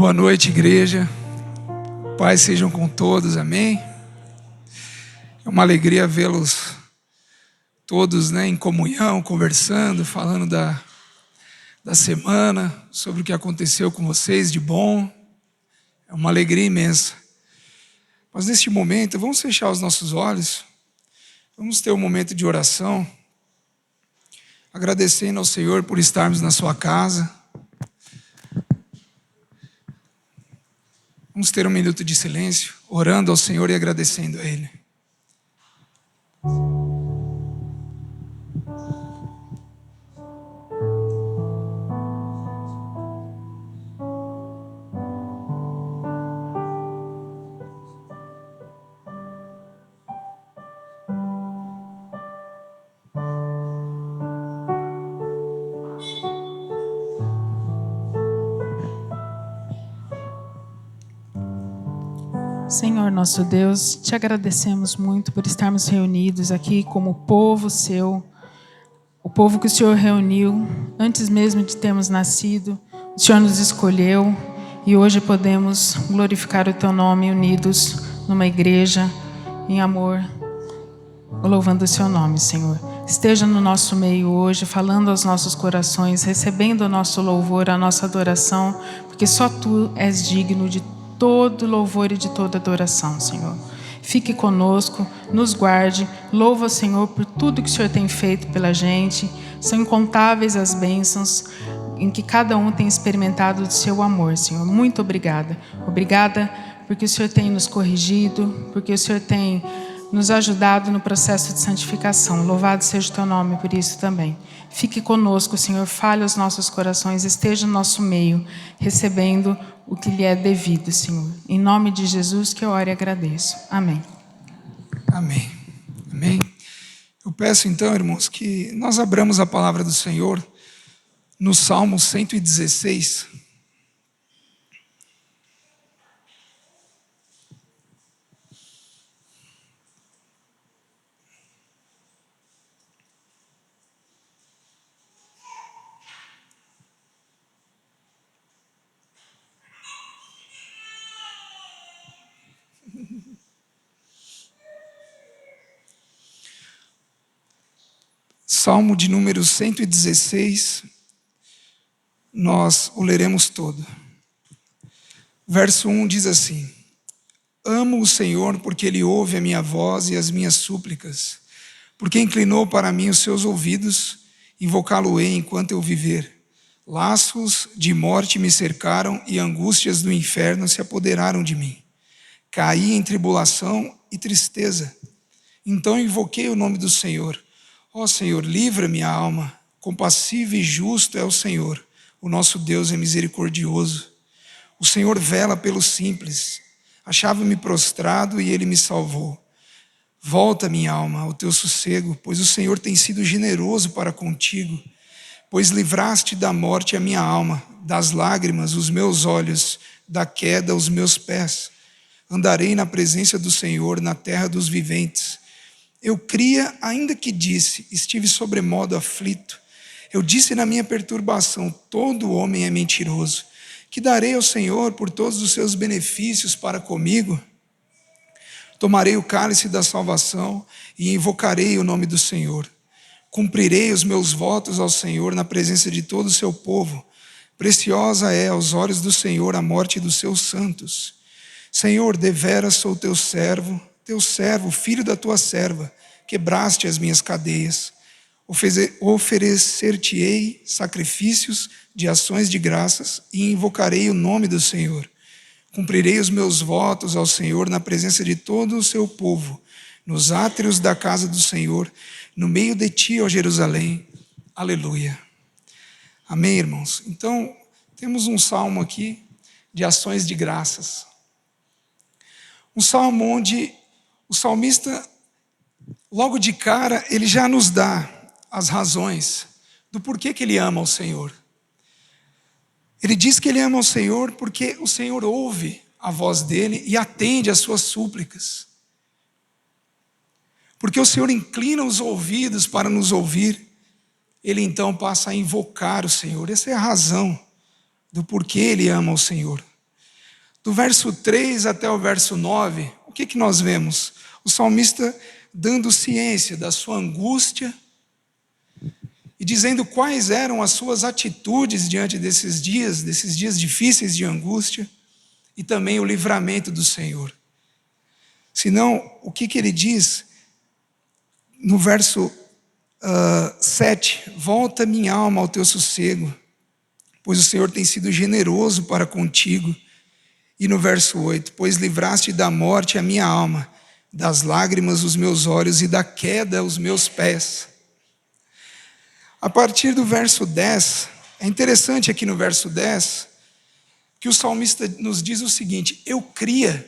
Boa noite, igreja. Paz sejam com todos, amém? É uma alegria vê-los todos, em comunhão, conversando, falando da semana, sobre o que aconteceu com vocês de bom. É uma alegria imensa. Mas neste momento, vamos fechar os nossos olhos, vamos ter um momento de oração, agradecendo ao Senhor por estarmos na sua casa. Vamos ter um minuto de silêncio, orando ao Senhor e agradecendo a Ele. Senhor nosso Deus, te agradecemos muito por estarmos reunidos aqui como povo seu, o povo que o Senhor reuniu antes mesmo de termos nascido. O Senhor nos escolheu e hoje podemos glorificar o teu nome unidos numa igreja em amor, louvando o seu nome, Senhor. Esteja no nosso meio hoje, falando aos nossos corações, recebendo o nosso louvor, a nossa adoração, porque só tu és digno de todo louvor e de toda adoração, Senhor. Fique conosco, nos guarde, louva o Senhor por tudo que o Senhor tem feito pela gente. São incontáveis as bênçãos em que cada um tem experimentado do seu amor, Senhor. Muito obrigada. Obrigada porque o Senhor tem nos corrigido, porque o Senhor tem nos ajudado no processo de santificação. Louvado seja o teu nome por isso também. Fique conosco, Senhor, fale aos nossos corações, esteja no nosso meio, recebendo o que lhe é devido, Senhor. Em nome de Jesus que eu oro e agradeço. Amém. Amém. Amém. Eu peço então, irmãos, que nós abramos a palavra do Senhor no Salmo 116. Salmo de número 116, nós o leremos todo. Verso 1 diz assim: Amo o Senhor porque Ele ouve a minha voz e as minhas súplicas, porque inclinou para mim os seus ouvidos, invocá-lo-ei enquanto eu viver. Laços de morte me cercaram e angústias do inferno se apoderaram de mim. Caí em tribulação e tristeza. Então invoquei o nome do Senhor. Ó Senhor, livra minha alma. Compassivo e justo é o Senhor. O nosso Deus é misericordioso. O Senhor vela pelos simples. Achava-me prostrado e Ele me salvou. Volta, minha alma, ao teu sossego, pois o Senhor tem sido generoso para contigo. Pois livraste da morte a minha alma, das lágrimas os meus olhos, da queda os meus pés. Andarei na presença do Senhor, na terra dos viventes. Eu cria, ainda que disse, estive sobremodo aflito. Eu disse na minha perturbação, todo homem é mentiroso. Que darei ao Senhor por todos os seus benefícios para comigo? Tomarei o cálice da salvação e invocarei o nome do Senhor. Cumprirei os meus votos ao Senhor na presença de todo o seu povo. Preciosa é aos olhos do Senhor a morte dos seus santos. Senhor, deveras sou teu servo, filho da tua serva, quebraste as minhas cadeias. Oferecer-te-ei sacrifícios de ações de graças e invocarei o nome do Senhor. Cumprirei os meus votos ao Senhor na presença de todo o seu povo, nos átrios da casa do Senhor, no meio de ti, ó Jerusalém. Aleluia. Amém, irmãos? Então, temos um salmo aqui de ações de graças. Um salmo onde o salmista, logo de cara, ele já nos dá as razões do porquê que ele ama o Senhor. Ele diz que ele ama o Senhor porque o Senhor ouve a voz dele e atende às suas súplicas. Porque o Senhor inclina os ouvidos para nos ouvir, ele então passa a invocar o Senhor. Essa é a razão do porquê ele ama o Senhor. Do verso 3 até o verso 9, o que nós vemos? O salmista dando ciência da sua angústia e dizendo quais eram as suas atitudes diante desses dias difíceis de angústia, e também o livramento do Senhor. Senão, o que ele diz no verso 7? Volta minha alma ao teu sossego, pois o Senhor tem sido generoso para contigo. E no verso 8, pois livraste da morte a minha alma, das lágrimas os meus olhos e da queda os meus pés. A partir do verso 10, é interessante aqui no verso 10, que o salmista nos diz o seguinte: eu cria,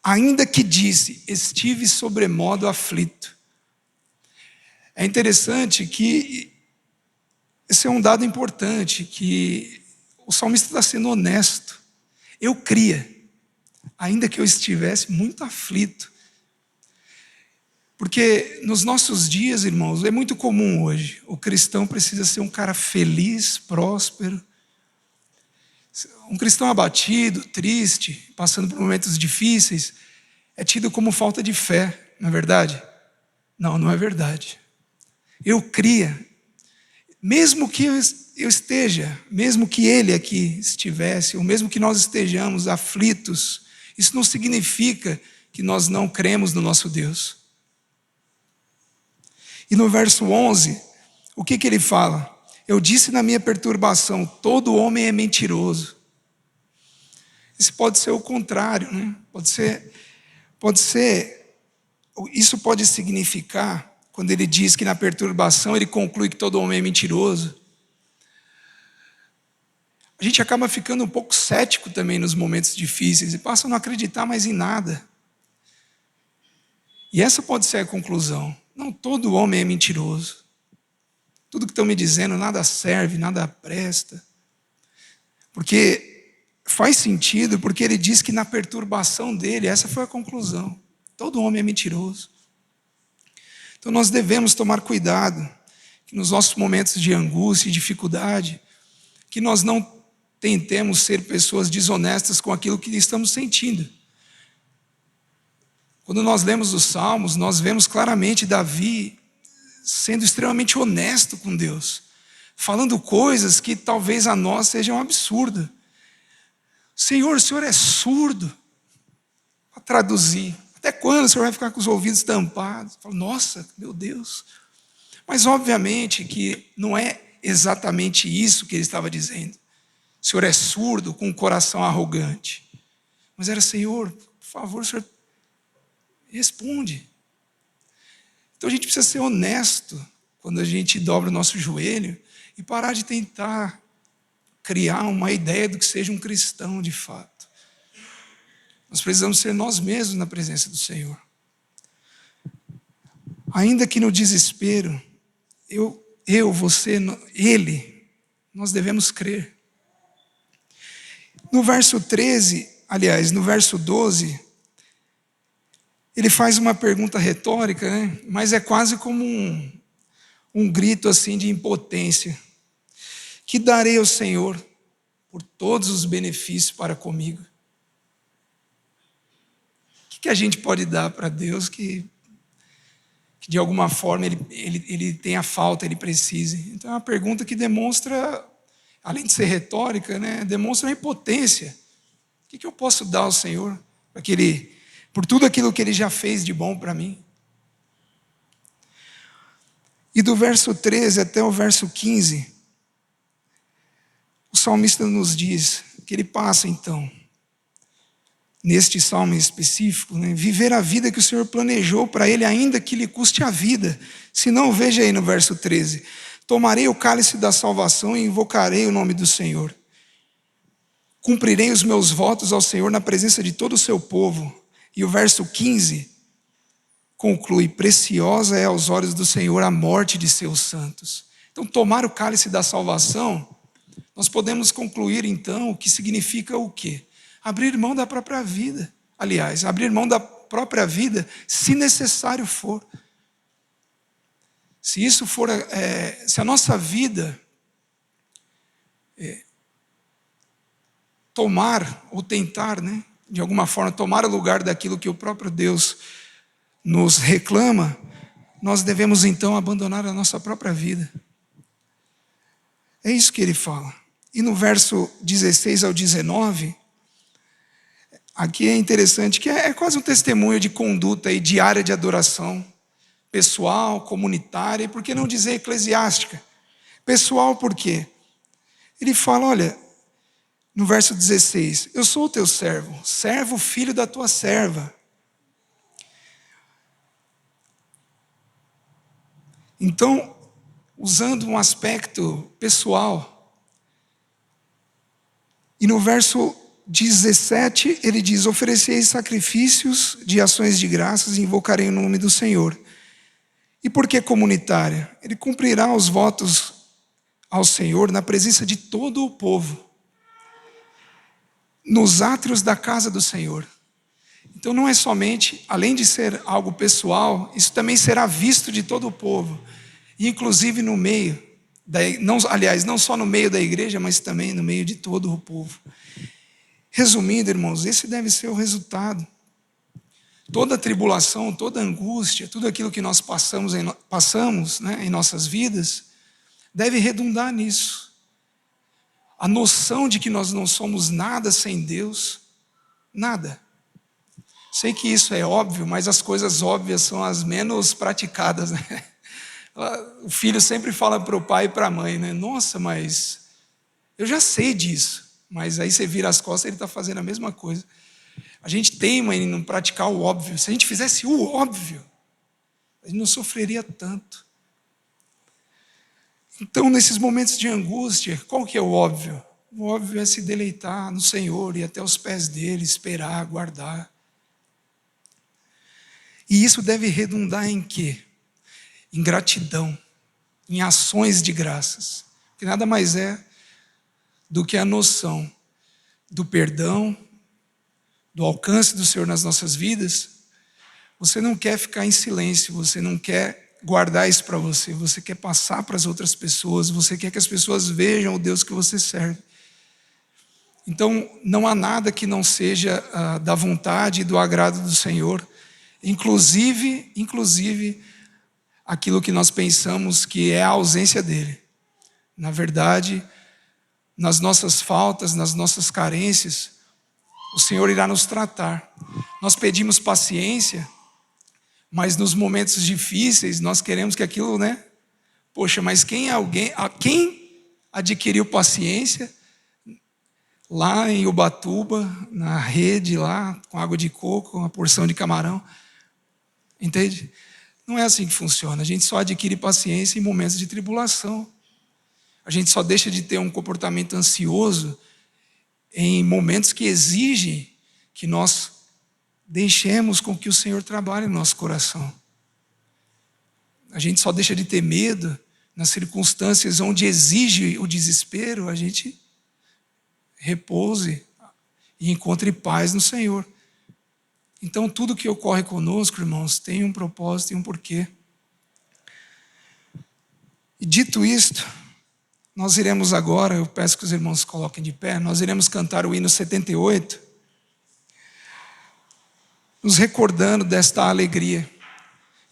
ainda que disse, estive sobremodo aflito. É interessante que esse é um dado importante, que o salmista está sendo honesto. Eu cria, ainda que eu estivesse muito aflito. Porque nos nossos dias, irmãos, é muito comum hoje, o cristão precisa ser um cara feliz, próspero. Um cristão abatido, triste, passando por momentos difíceis, é tido como falta de fé, não é verdade? Não, não é verdade. Eu cria, mesmo que eu esteja, mesmo que ele aqui estivesse, ou mesmo que nós estejamos aflitos, isso não significa que nós não cremos no nosso Deus. E no verso 11, o que ele fala? Eu disse na minha perturbação, todo homem é mentiroso. Isso pode ser o contrário, né? Isso pode significar, quando ele diz que na perturbação ele conclui que todo homem é mentiroso. A gente acaba ficando um pouco cético também nos momentos difíceis e passa a não acreditar mais em nada. E essa pode ser a conclusão. Não, todo homem é mentiroso. Tudo que estão me dizendo, nada serve, nada presta. Porque faz sentido, porque ele diz que na perturbação dele, essa foi a conclusão. Todo homem é mentiroso. Então nós devemos tomar cuidado, que nos nossos momentos de angústia e dificuldade, que nós não tentemos ser pessoas desonestas com aquilo que estamos sentindo. Quando nós lemos os Salmos, nós vemos claramente Davi sendo extremamente honesto com Deus, falando coisas que talvez a nós sejam absurdas. Senhor, o Senhor é surdo? Para traduzir, até quando o Senhor vai ficar com os ouvidos tampados? Falo, nossa, meu Deus. Mas obviamente que não é exatamente isso que ele estava dizendo. O Senhor é surdo com um coração arrogante. Mas era, Senhor, por favor, o Senhor responde. Então a gente precisa ser honesto quando a gente dobra o nosso joelho e parar de tentar criar uma ideia do que seja um cristão de fato. Nós precisamos ser nós mesmos na presença do Senhor. Ainda que no desespero, você, ele, nós devemos crer. No verso 13, aliás, no verso 12, ele faz uma pergunta retórica, né? Mas é quase como um grito assim de impotência. Que darei ao Senhor por todos os benefícios para comigo? O que a gente pode dar para Deus que de alguma forma ele tenha falta, ele precise? Então é uma pergunta que demonstra, além de ser retórica, né, demonstra uma impotência. O que eu posso dar ao Senhor para que por tudo aquilo que Ele já fez de bom para mim? E do verso 13 até o verso 15, o salmista nos diz que ele passa então, neste salmo específico, né, viver a vida que o Senhor planejou para ele, ainda que lhe custe a vida. Se não, veja aí no verso 13, tomarei o cálice da salvação e invocarei o nome do Senhor. Cumprirei os meus votos ao Senhor na presença de todo o seu povo. E o verso 15 conclui, preciosa é aos olhos do Senhor a morte de seus santos. Então, tomar o cálice da salvação, nós podemos concluir então o que significa o quê? Abrir mão da própria vida. Aliás, abrir mão da própria vida, se necessário for. Se isso for, se a nossa vida tomar ou tentar, né, de alguma forma, tomar o lugar daquilo que o próprio Deus nos reclama, nós devemos então abandonar a nossa própria vida. É isso que ele fala. E no verso 16 ao 19, aqui é interessante que é quase um testemunho de conduta aí, diária de adoração, pessoal, comunitária, e por que não dizer eclesiástica? Pessoal por quê? Ele fala, olha, no verso 16, eu sou o teu servo, servo filho da tua serva. Então, usando um aspecto pessoal, e no verso 17 ele diz, ofereceis sacrifícios de ações de graças e invocarei o nome do Senhor. E por que comunitária? Ele cumprirá os votos ao Senhor na presença de todo o povo, nos átrios da casa do Senhor. Então não é somente, além de ser algo pessoal, isso também será visto de todo o povo, inclusive no meio, não só no meio da igreja, mas também no meio de todo o povo. Resumindo, irmãos, esse deve ser o resultado. Toda tribulação, toda angústia, tudo aquilo que nós passamos, né, em nossas vidas, deve redundar nisso. A noção de que nós não somos nada sem Deus, nada. Sei que isso é óbvio, mas as coisas óbvias são as menos praticadas, né? O filho sempre fala para o pai e para a mãe, né? Nossa, mas eu já sei disso. Mas aí você vira as costas e ele está fazendo a mesma coisa. A gente teima em não praticar o óbvio. Se a gente fizesse o óbvio, a gente não sofreria tanto. Então, nesses momentos de angústia, qual que é o óbvio? O óbvio é se deleitar no Senhor, ir até os pés dele, esperar, aguardar. E isso deve redundar em quê? Em gratidão, em ações de graças. Que nada mais é do que a noção do perdão, do alcance do Senhor nas nossas vidas. Você não quer ficar em silêncio, você não quer guardar isso para você, você quer passar para as outras pessoas, você quer que as pessoas vejam o Deus que você serve. Então, não há nada que não seja da vontade e do agrado do Senhor, inclusive aquilo que nós pensamos que é a ausência dele. Na verdade, nas nossas faltas, nas nossas carências, o Senhor irá nos tratar. Nós pedimos paciência, mas nos momentos difíceis nós queremos que aquilo, né? Poxa, mas quem adquiriu paciência lá em Ubatuba, na rede lá, com água de coco, uma porção de camarão? Entende? Não é assim que funciona. A gente só adquire paciência em momentos de tribulação. A gente só deixa de ter um comportamento ansioso em momentos que exigem que nós deixemos com que o Senhor trabalhe no nosso coração. A gente só deixa de ter medo nas circunstâncias onde exige o desespero, a gente repouse e encontre paz no Senhor. Então, tudo que ocorre conosco, irmãos, tem um propósito e um porquê. E dito isto, nós iremos agora, eu peço que os irmãos se coloquem de pé, nós iremos cantar o hino 78, nos recordando desta alegria,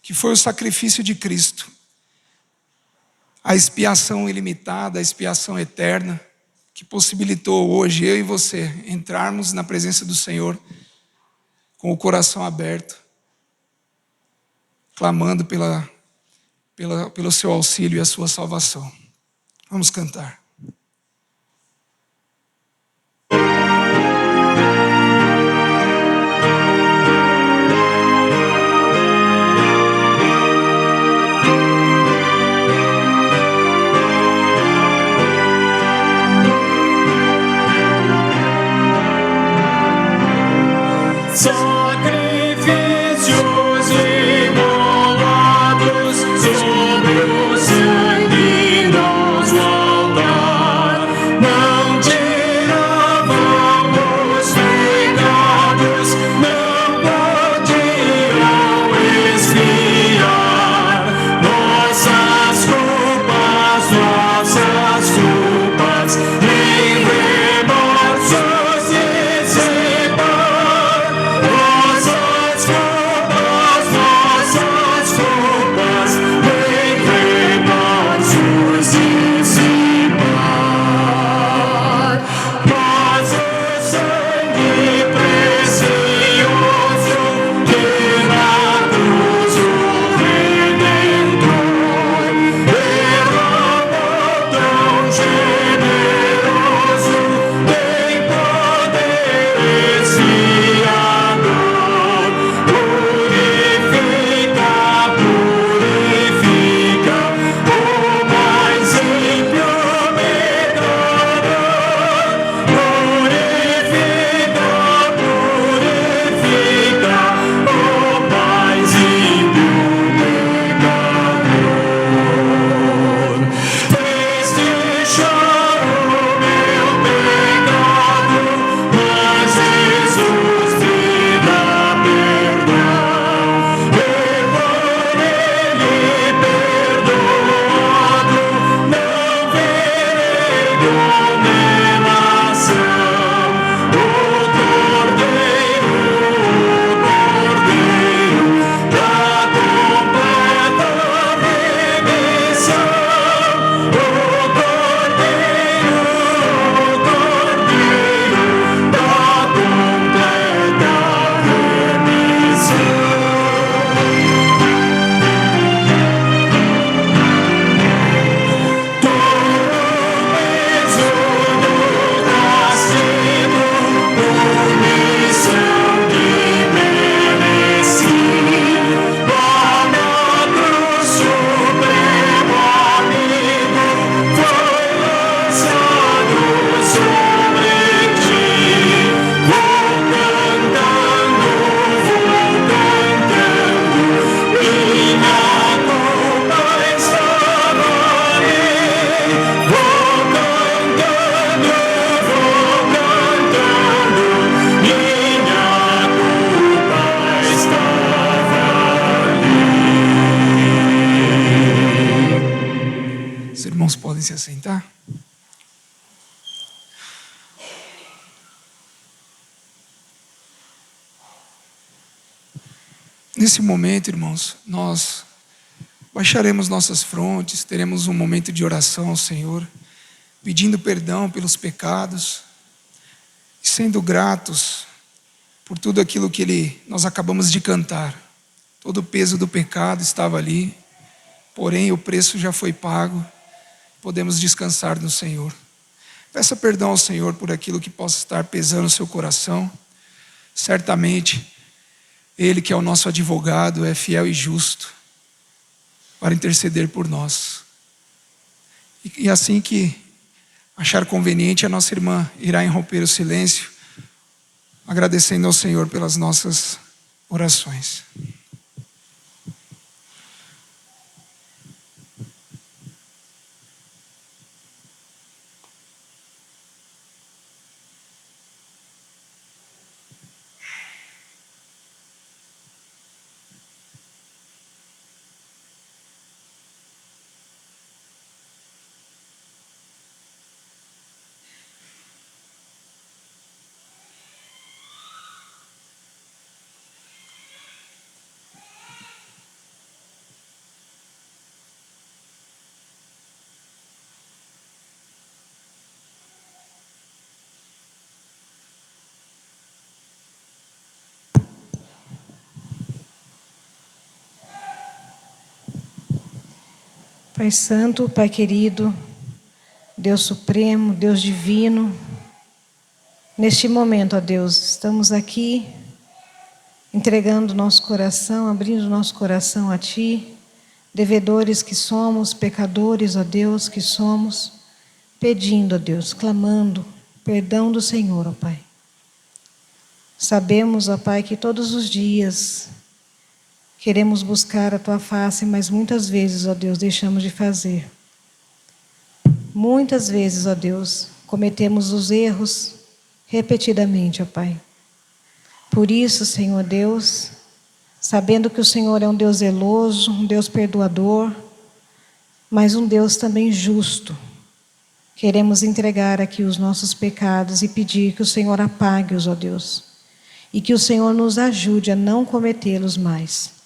que foi o sacrifício de Cristo, a expiação ilimitada, a expiação eterna, que possibilitou hoje eu e você entrarmos na presença do Senhor com o coração aberto, clamando pelo seu auxílio e a sua salvação. Vamos cantar. Sacrifícios imolados sobre o sangue nosso altar. Sentem-se assim, tá? Nesse momento, irmãos, nós baixaremos nossas frontes, teremos um momento de oração ao Senhor, pedindo perdão pelos pecados, e sendo gratos por tudo aquilo que nós acabamos de cantar. Todo o peso do pecado estava ali, porém o preço já foi pago, podemos descansar no Senhor. Peça perdão ao Senhor por aquilo que possa estar pesando no seu coração. Certamente, Ele que é o nosso advogado é fiel e justo para interceder por nós. E assim que achar conveniente, a nossa irmã irá irromper o silêncio, agradecendo ao Senhor pelas nossas orações. Pai Santo, Pai querido, Deus Supremo, Deus Divino, neste momento, ó Deus, estamos aqui entregando nosso coração, abrindo nosso coração a Ti, devedores que somos, pecadores, ó Deus, que somos, pedindo, ó Deus, clamando perdão do Senhor, ó Pai. Sabemos, ó Pai, que todos os dias queremos buscar a Tua face, mas muitas vezes, ó Deus, deixamos de fazer. Muitas vezes, ó Deus, cometemos os erros repetidamente, ó Pai. Por isso, Senhor Deus, sabendo que o Senhor é um Deus zeloso, um Deus perdoador, mas um Deus também justo, queremos entregar aqui os nossos pecados e pedir que o Senhor apague-os, ó Deus, e que o Senhor nos ajude a não cometê-los mais.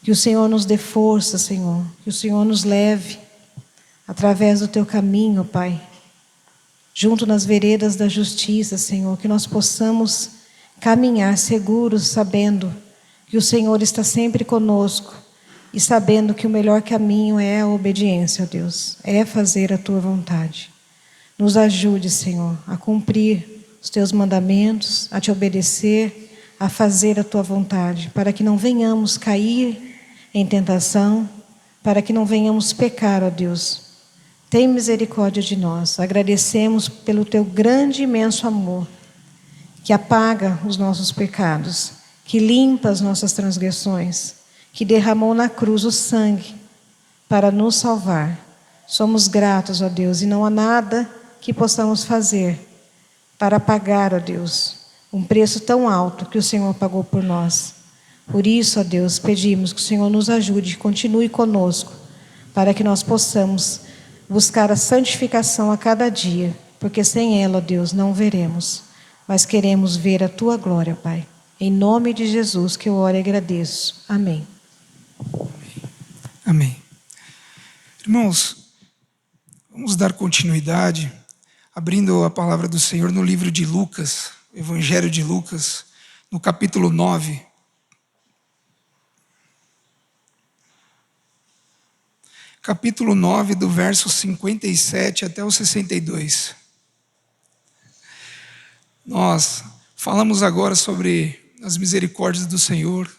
Que o Senhor nos dê força, Senhor, que o Senhor nos leve através do Teu caminho, Pai, junto nas veredas da justiça, Senhor, que nós possamos caminhar seguros, sabendo que o Senhor está sempre conosco e sabendo que o melhor caminho é a obediência, ó Deus, é fazer a Tua vontade. Nos ajude, Senhor, a cumprir os Teus mandamentos, a Te obedecer, a fazer a Tua vontade, para que não venhamos cair em tentação, para que não venhamos pecar, ó Deus. Tem misericórdia de nós. Agradecemos pelo Teu grande e imenso amor, que apaga os nossos pecados, que limpa as nossas transgressões, que derramou na cruz o sangue para nos salvar. Somos gratos, ó Deus, e não há nada que possamos fazer para pagar, ó Deus, um preço tão alto que o Senhor pagou por nós. Por isso, ó Deus, pedimos que o Senhor nos ajude, continue conosco, para que nós possamos buscar a santificação a cada dia, porque sem ela, ó Deus, não veremos, mas queremos ver a Tua glória, Pai. Em nome de Jesus que eu oro e agradeço. Amém. Amém. Irmãos, vamos dar continuidade, abrindo a palavra do Senhor no livro de Lucas, Evangelho de Lucas, no capítulo 9. Capítulo 9, do verso 57 até o 62. Nós falamos agora sobre as misericórdias do Senhor,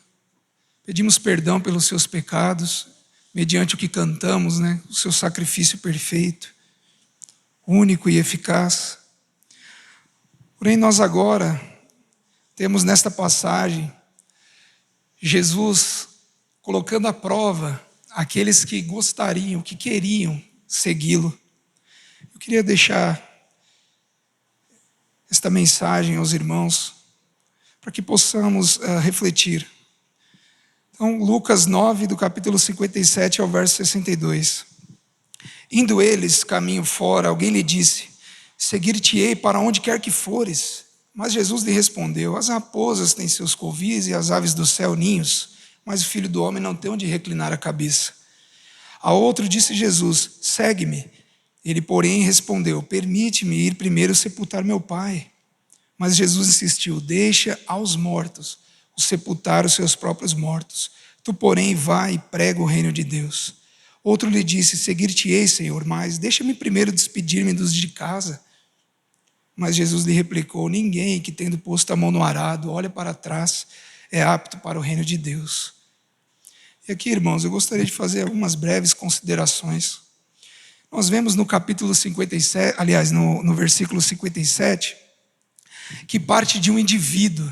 pedimos perdão pelos seus pecados, mediante o que cantamos, né? O seu sacrifício perfeito, único e eficaz. Porém, nós agora temos nesta passagem Jesus colocando à prova aqueles que gostariam, que queriam segui-lo. Eu queria deixar esta mensagem aos irmãos, para que possamos refletir. Então, Lucas 9, do capítulo 57 ao verso 62. Indo eles caminho fora, alguém lhe disse: seguir-te-ei para onde quer que fores. Mas Jesus lhe respondeu: as raposas têm seus covis e as aves do céu ninhos, mas o Filho do Homem não tem onde reclinar a cabeça. A outro disse Jesus: segue-me. Ele, porém, respondeu: permite-me ir primeiro sepultar meu pai. Mas Jesus insistiu: deixa aos mortos os sepultar os seus próprios mortos. Tu, porém, vai e prega o reino de Deus. Outro lhe disse: seguir-te-ei, Senhor, mas deixa-me primeiro despedir-me dos de casa. Mas Jesus lhe replicou: ninguém que, tendo posto a mão no arado, olha para trás, é apto para o reino de Deus. E aqui, irmãos, eu gostaria de fazer algumas breves considerações. Nós vemos no capítulo 57, aliás, no versículo 57, que parte de um indivíduo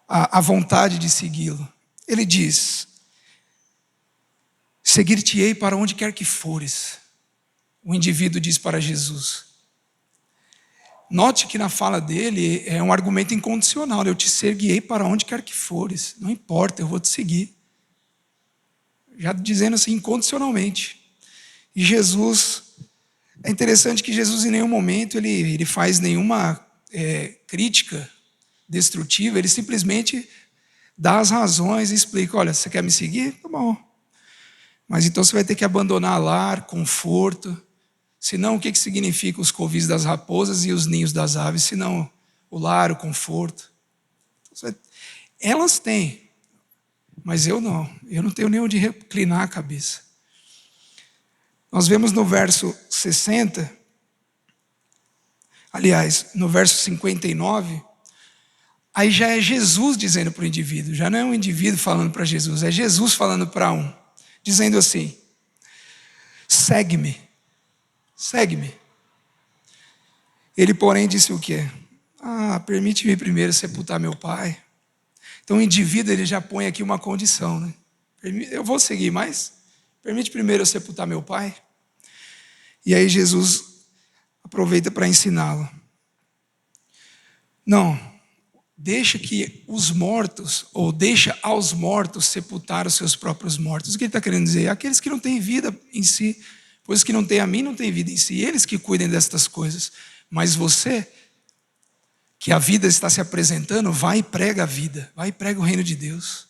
a vontade de segui-lo. Ele diz: seguir-te-ei para onde quer que fores. O indivíduo diz para Jesus. Note que na fala dele é um argumento incondicional: eu te seguirei para onde quer que fores, não importa, eu vou te seguir. Já dizendo assim, incondicionalmente. E Jesus, é interessante que Jesus em nenhum momento ele faz nenhuma crítica destrutiva, ele simplesmente dá as razões e explica: olha, você quer me seguir? Tá bom. Mas então você vai ter que abandonar lar, conforto. Senão, o que significa os covis das raposas e os ninhos das aves? Senão o lar, o conforto. Elas têm, mas eu não tenho nem onde reclinar a cabeça. Nós vemos no verso 60, aliás, no verso 59, aí já é Jesus dizendo para o indivíduo, já não é um indivíduo falando para Jesus, é Jesus falando para um, dizendo assim: segue-me, segue-me. Ele, porém, disse o quê? Permite-me primeiro sepultar meu pai. Então o indivíduo ele já põe aqui uma condição, né? Eu vou seguir, mas permite primeiro eu sepultar meu pai. E aí Jesus aproveita para ensiná-lo. Não, deixa que os mortos, ou deixa aos mortos sepultar os seus próprios mortos. O que ele está querendo dizer? Aqueles que não têm vida em si, pois os que não têm a mim não têm vida em si, eles que cuidem destas coisas. Mas você, que a vida está se apresentando, vai e prega a vida, vai e prega o reino de Deus.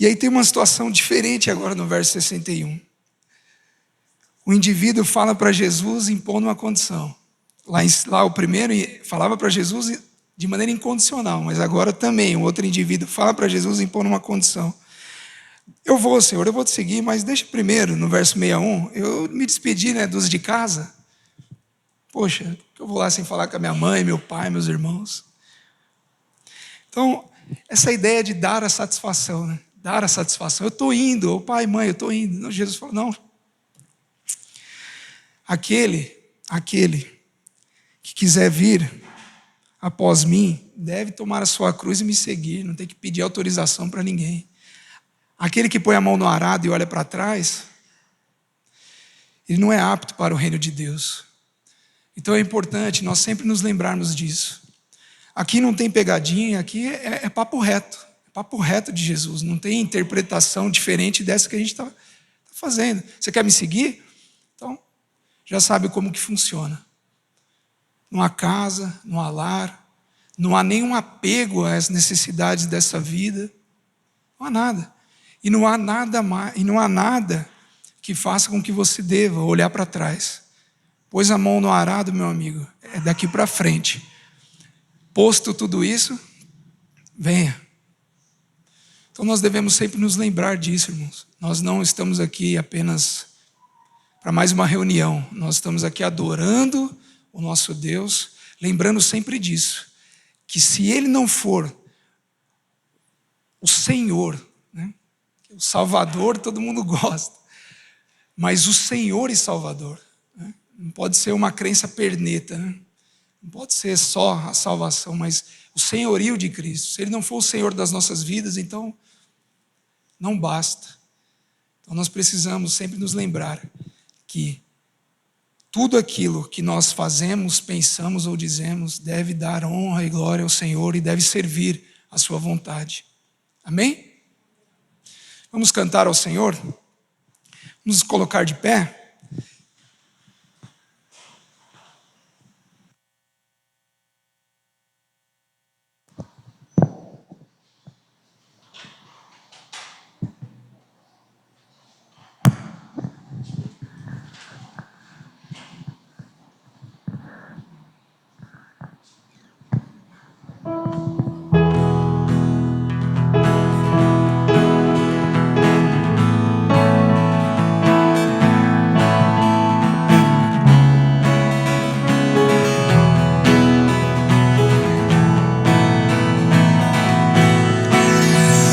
E aí tem uma situação diferente agora no verso 61. O indivíduo fala para Jesus impondo uma condição. Lá o primeiro falava para Jesus de maneira incondicional, mas agora também o outro indivíduo fala para Jesus impondo uma condição. Eu vou, Senhor, eu vou te seguir, mas deixa primeiro, no verso 61, eu me despedir, né, dos de casa. Poxa, eu vou lá sem falar com a minha mãe, meu pai, meus irmãos. Então, essa ideia de dar a satisfação, né? Dar a satisfação. Eu estou indo, oh, pai, mãe, eu estou indo. Não, Jesus falou: não. Aquele que quiser vir após mim, deve tomar a sua cruz e me seguir, não tem que pedir autorização para ninguém. Aquele que põe a mão no arado e olha para trás, ele não é apto para o reino de Deus. Então é importante nós sempre nos lembrarmos disso. Aqui não tem pegadinha, aqui é papo reto de Jesus, não tem interpretação diferente dessa que a gente está fazendo. Você quer me seguir? Então, já sabe como que funciona. Não há casa, não há lar, não há nenhum apego às necessidades dessa vida, não há nada. E não há nada mais, e não há nada que faça com que você deva olhar para trás. Pôs a mão no arado, meu amigo, é daqui para frente. Posto tudo isso, venha. Então nós devemos sempre nos lembrar disso, irmãos. Nós não estamos aqui apenas para mais uma reunião. Nós estamos aqui adorando o nosso Deus, lembrando sempre disso, que se Ele não for o Senhor, né? O Salvador todo mundo gosta, mas o Senhor e Salvador, né? Não pode ser uma crença perneta, né? Não pode ser só a salvação, mas o senhorio de Cristo. Se Ele não for o Senhor das nossas vidas, então não basta. Então nós precisamos sempre nos lembrar que tudo aquilo que nós fazemos, pensamos ou dizemos deve dar honra e glória ao Senhor e deve servir à sua vontade. Amém? Vamos cantar ao Senhor? nos colocar de pé.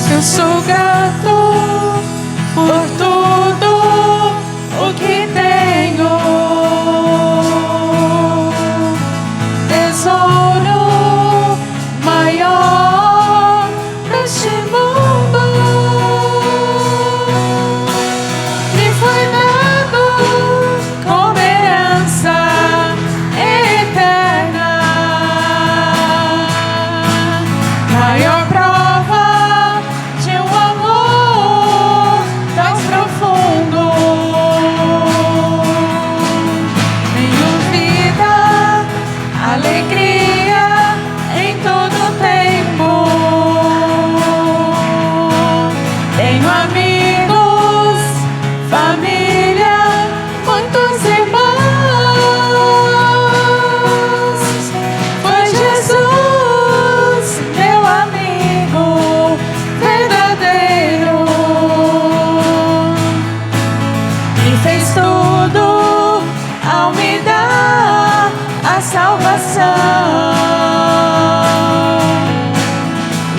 Eu sou grato por tudo o que tenho, tesouro maior deste mundo me foi dado como herança eterna, maior prova de um amor tão profundo. Tenho vida, alegria em todo tempo. Tenho amigos, família, muitos irmãos. Foi Jesus, meu amigo verdadeiro, e fez tudo ao me dar a salvação.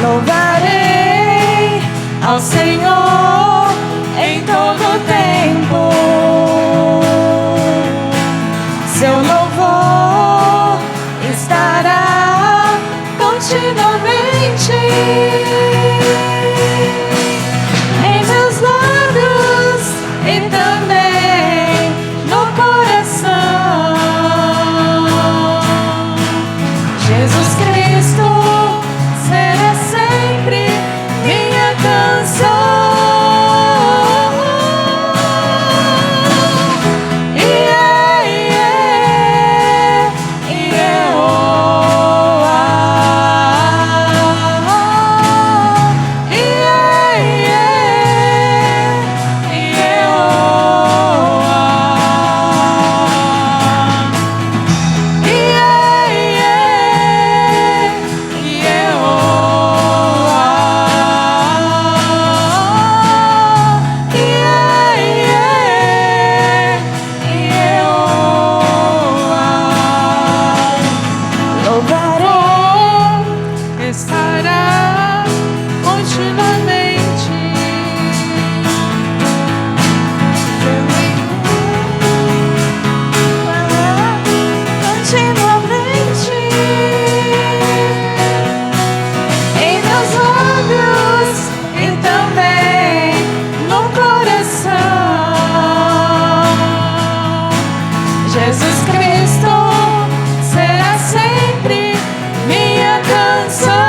Louvarei ao Senhor em todo tempo. Seu louvor estará continuamente em meus lábios e também no coração. Jesus Cristo será sempre minha canção. Estará continuamente. Continuamente em meus lábios e também no coração. Jesus Cristo será sempre minha canção.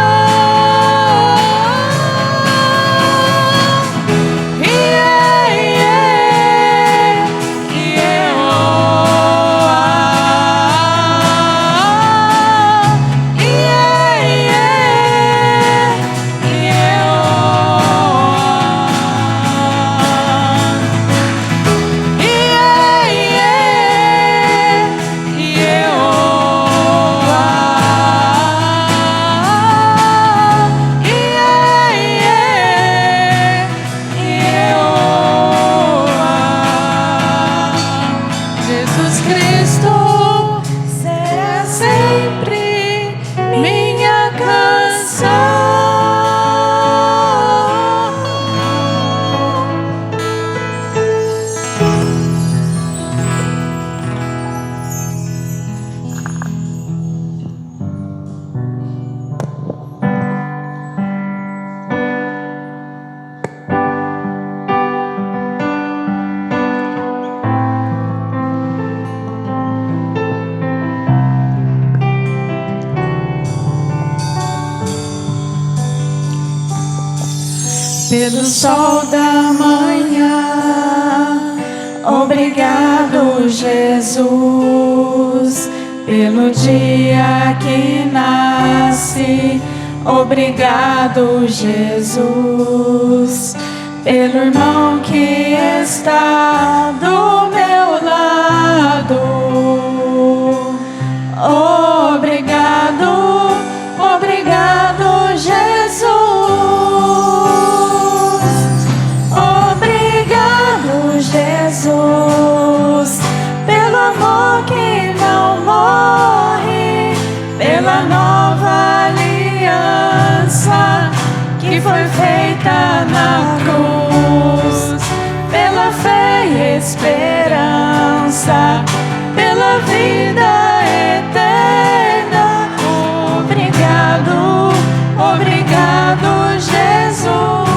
Jesus Cristo será sempre minha canção. Pelo sol da manhã Obrigado, Jesus, pelo dia que nasce. Obrigado, Jesus, pelo irmão que está do meu lado. Obrigado, obrigado, Jesus. Obrigado, Jesus, pelo amor que não morre, pela nova aliança que foi feita na cruz, pela fé e esperança, pela vida eterna. Obrigado, obrigado, Jesus.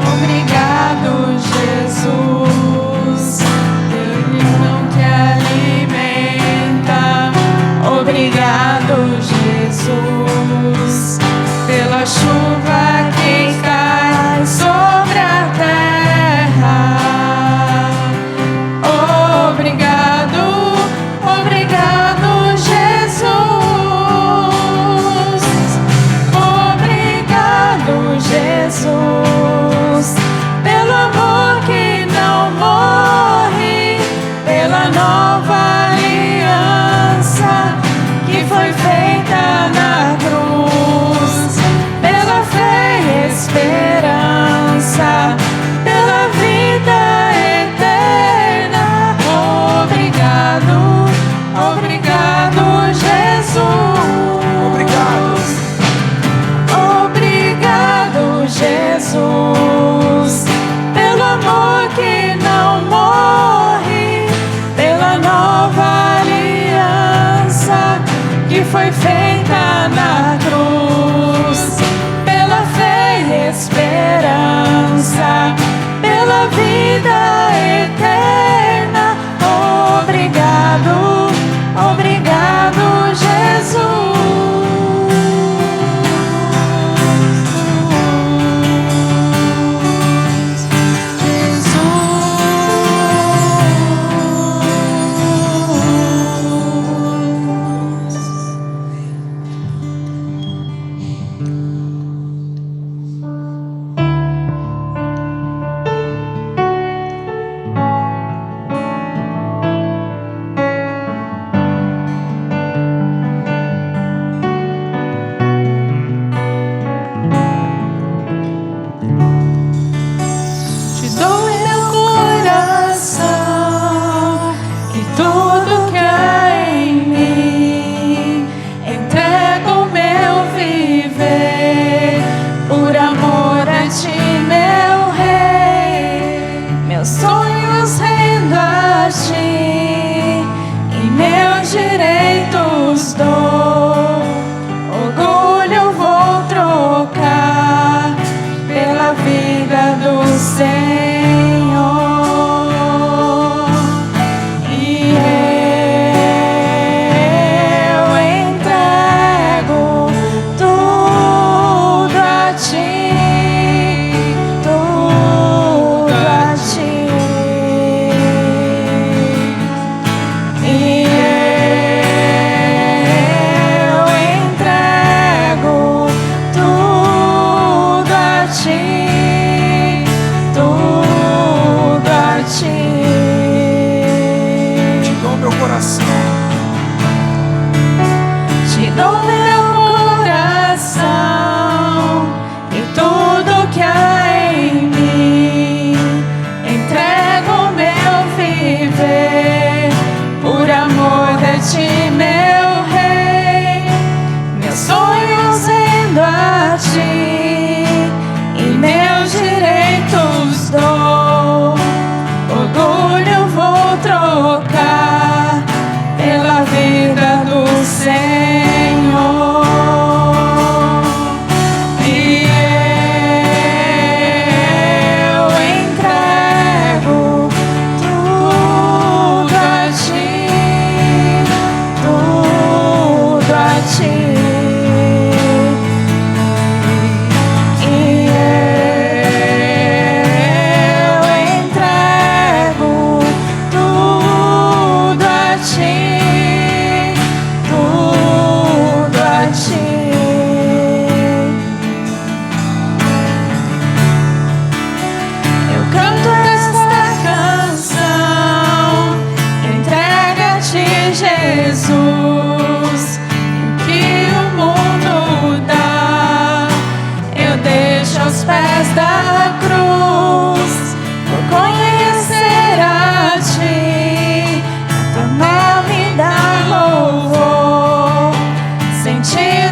Obrigado, Jesus, pelo pão que alimenta. Obrigado, Jesus, pela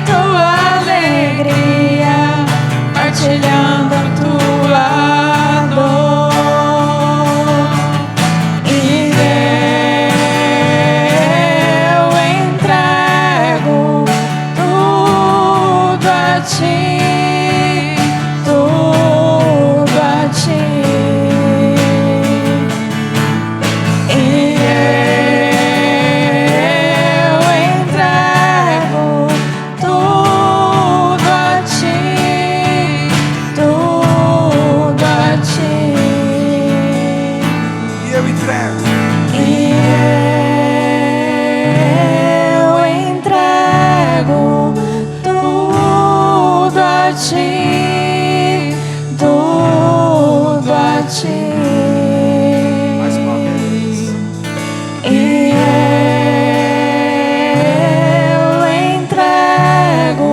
tua alegria, partilhando a tua dor. E eu entrego tudo a ti, tudo a ti. E eu entrego tudo a ti, tudo a ti. E eu entrego. E eu entrego tudo a ti, tudo a ti. Mais uma vez. E eu entrego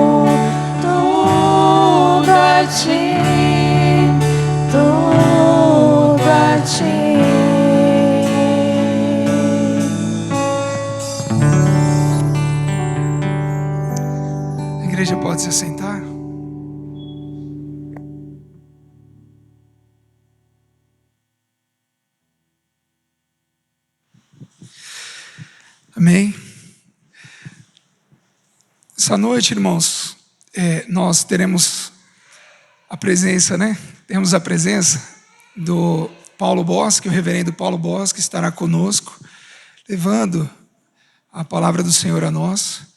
tudo a ti, tudo a ti. A igreja pode se sentar? Amém? Essa noite, irmãos, nós teremos a presença, né? Temos a presença do Paulo Bosque, o reverendo Paulo Bosque estará conosco, levando a palavra do Senhor a nós.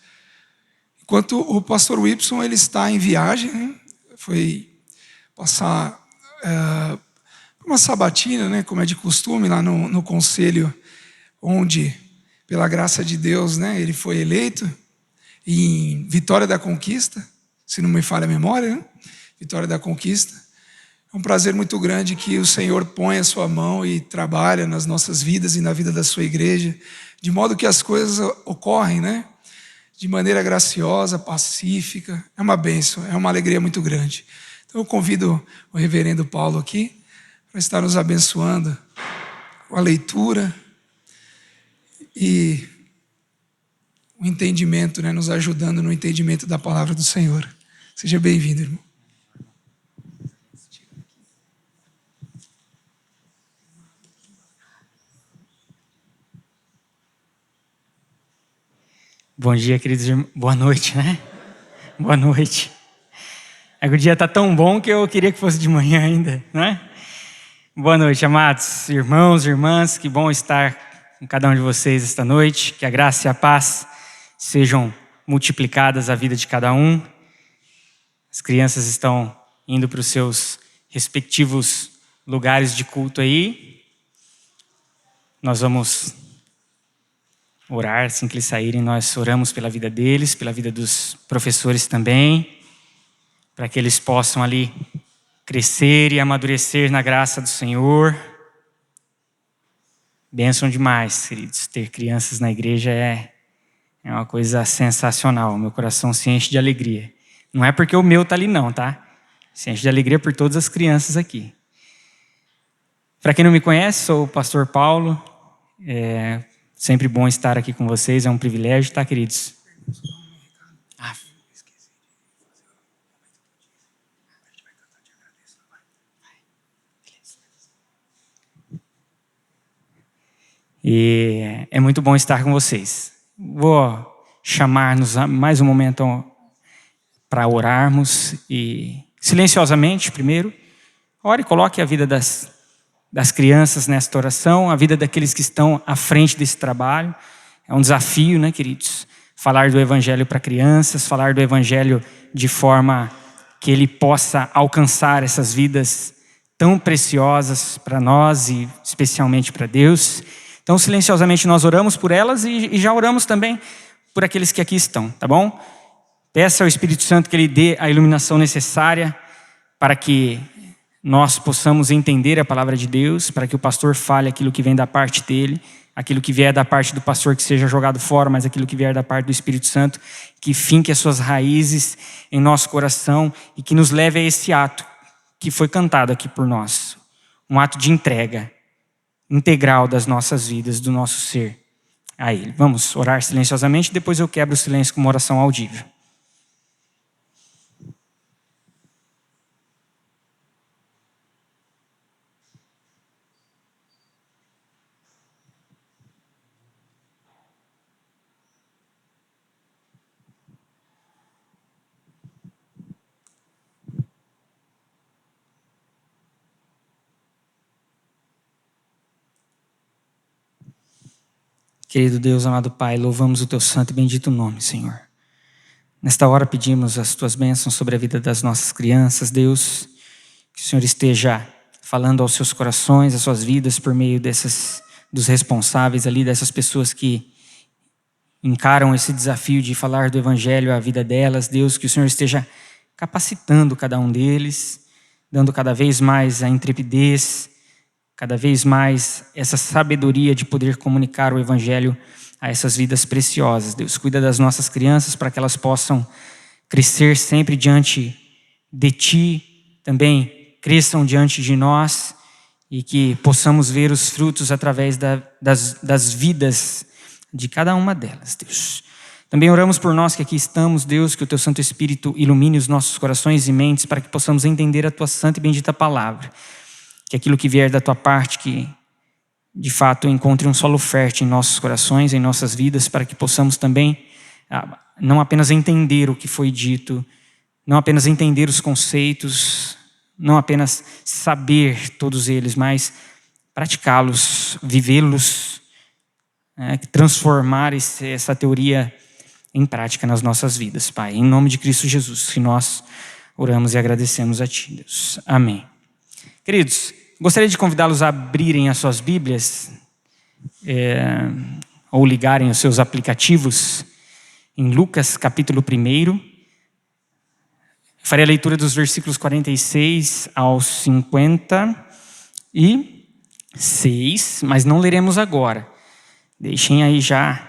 Enquanto o pastor Whipson, ele está em viagem, né? Foi passar uma sabatina, né? Como é de costume, lá no conselho, onde, pela graça de Deus, né? Ele foi eleito em Vitória da Conquista, se não me falha a memória, né? Vitória da Conquista. É um prazer muito grande que o Senhor põe a sua mão e trabalha nas nossas vidas e na vida da sua igreja, de modo que as coisas ocorrem, né? De maneira graciosa, pacífica. É uma bênção, é uma alegria muito grande. Então eu convido o reverendo Paulo aqui para estar nos abençoando com a leitura e o entendimento, né? Nos ajudando no entendimento da palavra do Senhor. Seja bem-vindo, irmão. Bom dia, queridos irmãos. Boa noite, né? Boa noite. É que o dia está tão bom que eu queria que fosse de manhã ainda, né? Boa noite, amados irmãos, irmãs. Que bom estar com cada um de vocês esta noite. Que a graça e a paz sejam multiplicadas à vida de cada um. As crianças estão indo para os seus respectivos lugares de culto aí. Nós vamos orar, assim que eles saírem, nós oramos pela vida deles, pela vida dos professores também, para que eles possam ali crescer e amadurecer na graça do Senhor. Bênção demais, queridos. Ter crianças na igreja é uma coisa sensacional. Meu coração se enche de alegria. Não é porque o meu está ali não, tá? Se enche de alegria por todas as crianças aqui. Para quem não me conhece, sou o pastor Paulo. Sempre bom estar aqui com vocês, é um privilégio, tá, queridos? E é muito bom estar com vocês. Vou chamar-nos a mais um momento para orarmos e silenciosamente, primeiro, ore e coloque a vida das crianças nesta oração, a vida daqueles que estão à frente desse trabalho. É um desafio, né, queridos? Falar do Evangelho para crianças, falar do Evangelho de forma que ele possa alcançar essas vidas tão preciosas para nós e especialmente para Deus. Então, silenciosamente nós oramos por elas e já oramos também por aqueles que aqui estão, tá bom? Peça ao Espírito Santo que ele dê a iluminação necessária para que nós possamos entender a palavra de Deus, para que o pastor fale aquilo que vem da parte dele, aquilo que vier da parte do pastor que seja jogado fora, mas aquilo que vier da parte do Espírito Santo, que finque as suas raízes em nosso coração e que nos leve a esse ato que foi cantado aqui por nós. Um ato de entrega integral das nossas vidas, do nosso ser a Ele. Vamos orar silenciosamente, depois eu quebro o silêncio com uma oração audível. Querido Deus, amado Pai, louvamos o Teu santo e bendito nome, Senhor. Nesta hora pedimos as Tuas bênçãos sobre a vida das nossas crianças, Deus, que o Senhor esteja falando aos seus corações, às suas vidas, por meio dos responsáveis ali, dessas pessoas que encaram esse desafio de falar do Evangelho à vida delas. Deus, que o Senhor esteja capacitando cada um deles, dando cada vez mais a intrepidez, cada vez mais essa sabedoria de poder comunicar o Evangelho a essas vidas preciosas. Deus, cuida das nossas crianças para que elas possam crescer sempre diante de Ti, também cresçam diante de nós e que possamos ver os frutos através das vidas de cada uma delas, Deus. Também oramos por nós que aqui estamos, Deus, que o Teu Santo Espírito ilumine os nossos corações e mentes para que possamos entender a Tua santa e bendita palavra. Que aquilo que vier da Tua parte, que de fato encontre um solo fértil em nossos corações, em nossas vidas, para que possamos também não apenas entender o que foi dito, não apenas entender os conceitos, não apenas saber todos eles, mas praticá-los, vivê-los, transformar essa teoria em prática nas nossas vidas, Pai. Em nome de Cristo Jesus, que nós oramos e agradecemos a Ti, Deus. Amém. Queridos, gostaria de convidá-los a abrirem as suas Bíblias ou ligarem os seus aplicativos em Lucas capítulo 1. Farei a leitura dos versículos 46 ao 56, mas não leremos agora. Deixem aí já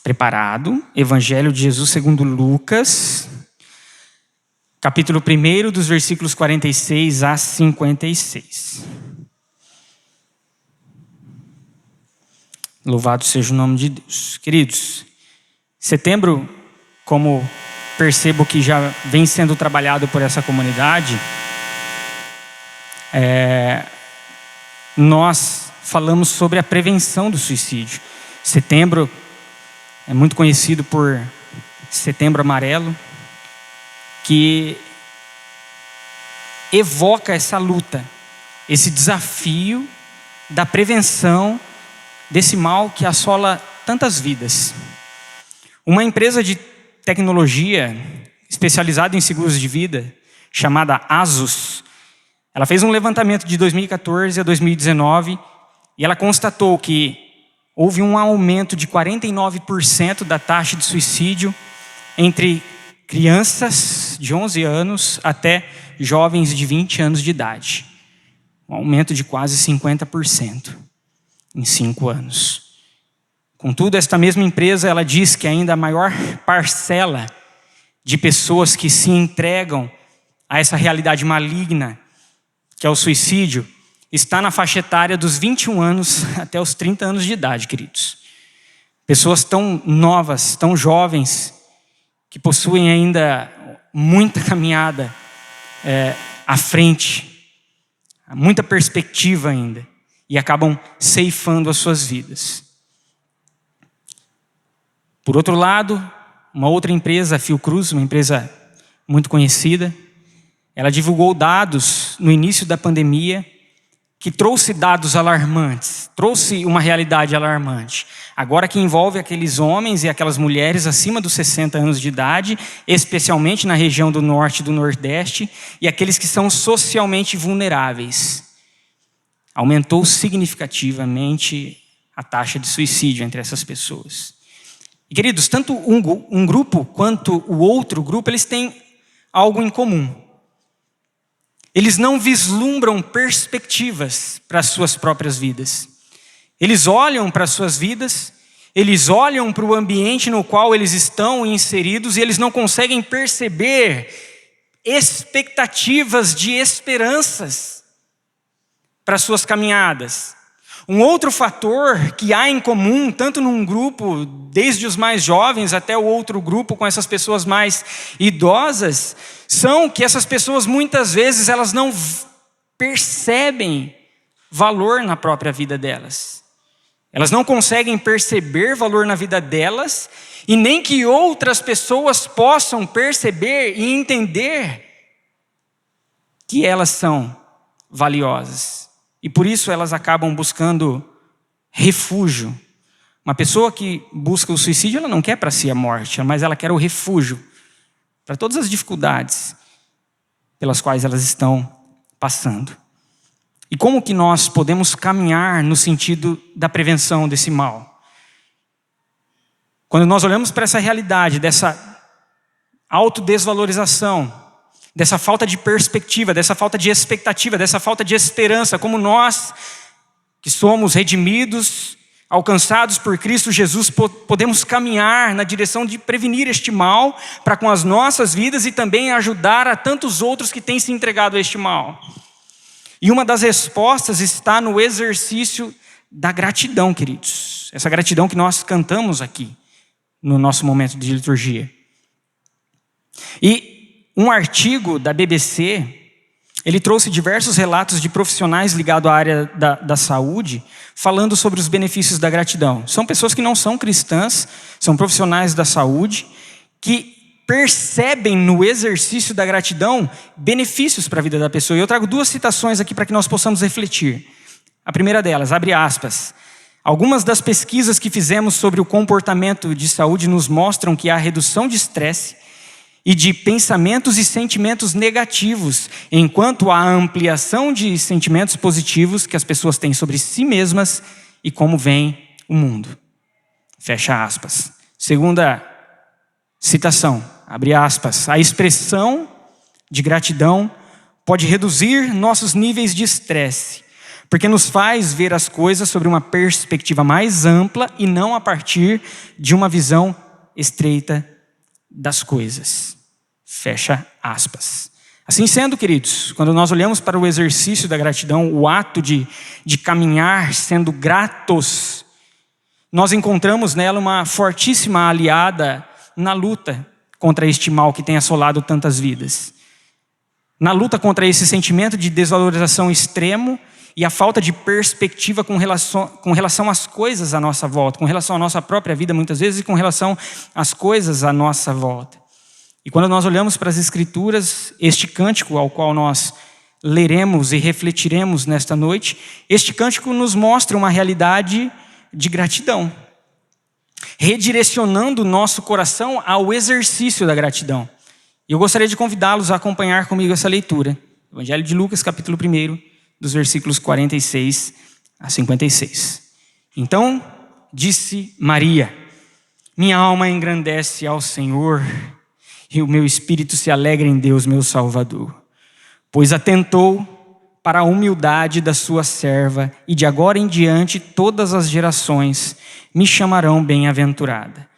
preparado. Evangelho de Jesus segundo Lucas, capítulo 1, dos versículos 46 a 56. Louvado seja o nome de Deus. Queridos, setembro, como percebo que já vem sendo trabalhado por essa comunidade, nós falamos sobre a prevenção do suicídio. Setembro é muito conhecido por Setembro Amarelo, que evoca essa luta, esse desafio da prevenção desse mal que assola tantas vidas. Uma empresa de tecnologia especializada em seguros de vida, chamada Asus, ela fez um levantamento de 2014 a 2019 e ela constatou que houve um aumento de 49% da taxa de suicídio entre crianças de 11 anos até jovens de 20 anos de idade. Um aumento de quase 50% em 5 anos. Contudo, esta mesma empresa, ela diz que ainda a maior parcela de pessoas que se entregam a essa realidade maligna, que é o suicídio, está na faixa etária dos 21 anos até os 30 anos de idade, queridos. Pessoas tão novas, tão jovens, que possuem ainda muita caminhada à frente, muita perspectiva ainda, e acabam ceifando as suas vidas. Por outro lado, uma outra empresa, a Fiocruz, uma empresa muito conhecida, ela divulgou dados no início da pandemia que trouxe dados alarmantes, trouxe uma realidade alarmante. Agora que envolve aqueles homens e aquelas mulheres acima dos 60 anos de idade, especialmente na região do norte e do nordeste, e aqueles que são socialmente vulneráveis. Aumentou significativamente a taxa de suicídio entre essas pessoas. E, queridos, tanto um grupo quanto o outro grupo, eles têm algo em comum. Eles não vislumbram perspectivas para as suas próprias vidas. Eles olham para as suas vidas, eles olham para o ambiente no qual eles estão inseridos e eles não conseguem perceber expectativas de esperanças para as suas caminhadas. Um outro fator que há em comum, tanto num grupo, desde os mais jovens até o outro grupo com essas pessoas mais idosas, são que essas pessoas muitas vezes elas não percebem valor na própria vida delas. Elas não conseguem perceber valor na vida delas e nem que outras pessoas possam perceber e entender que elas são valiosas. E por isso elas acabam buscando refúgio Uma pessoa que busca o suicídio, ela não quer para si a morte, mas ela quer o refúgio para todas as dificuldades pelas quais elas estão passando. E como que nós podemos caminhar no sentido da prevenção desse mal? Quando nós olhamos para essa realidade, dessa autodesvalorização, dessa falta de perspectiva, dessa falta de expectativa, dessa falta de esperança, como nós que somos redimidos, alcançados por Cristo Jesus, podemos caminhar na direção de prevenir este mal para com as nossas vidas e também ajudar a tantos outros que têm se entregado a este mal. E uma das respostas está no exercício da gratidão, queridos. Essa gratidão que nós cantamos aqui no nosso momento de liturgia. E um artigo da BBC, ele trouxe diversos relatos de profissionais ligados à área da saúde, falando sobre os benefícios da gratidão. São pessoas que não são cristãs, são profissionais da saúde, que percebem no exercício da gratidão benefícios para a vida da pessoa. E eu trago 2 citações aqui para que nós possamos refletir. A primeira delas, abre aspas. Algumas das pesquisas que fizemos sobre o comportamento de saúde nos mostram que há redução de estresse e de pensamentos e sentimentos negativos, enquanto há ampliação de sentimentos positivos que as pessoas têm sobre si mesmas e como veem o mundo. Fecha aspas. Segunda citação, abre aspas. A expressão de gratidão pode reduzir nossos níveis de estresse, porque nos faz ver as coisas sobre uma perspectiva mais ampla e não a partir de uma visão estreita das coisas. Fecha aspas. Assim sendo, queridos, quando nós olhamos para o exercício da gratidão, o ato de caminhar sendo gratos, nós encontramos nela uma fortíssima aliada na luta contra este mal que tem assolado tantas vidas. Na luta contra esse sentimento de desvalorização extremo e a falta de perspectiva com relação às coisas à nossa volta, com relação à nossa própria vida muitas vezes e com relação às coisas à nossa volta. E quando nós olhamos para as Escrituras, este cântico ao qual nós leremos e refletiremos nesta noite, este cântico nos mostra uma realidade de gratidão, redirecionando o nosso coração ao exercício da gratidão. E eu gostaria de convidá-los a acompanhar comigo essa leitura. Evangelho de Lucas, capítulo 1, dos versículos 46 a 56. Então disse Maria: minha alma engrandece ao Senhor, e o meu espírito se alegra em Deus, meu Salvador, pois atentou para a humildade da sua serva, e de agora em diante todas as gerações me chamarão bem-aventurada.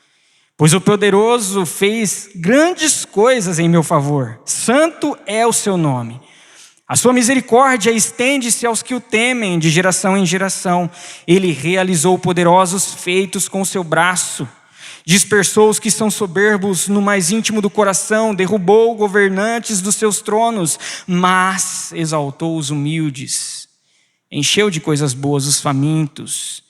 Pois o poderoso fez grandes coisas em meu favor, santo é o seu nome. A sua misericórdia estende-se aos que o temem de geração em geração. Ele realizou poderosos feitos com o seu braço. Dispersou os que são soberbos no mais íntimo do coração, derrubou governantes dos seus tronos, mas exaltou os humildes. Encheu de coisas boas os famintos,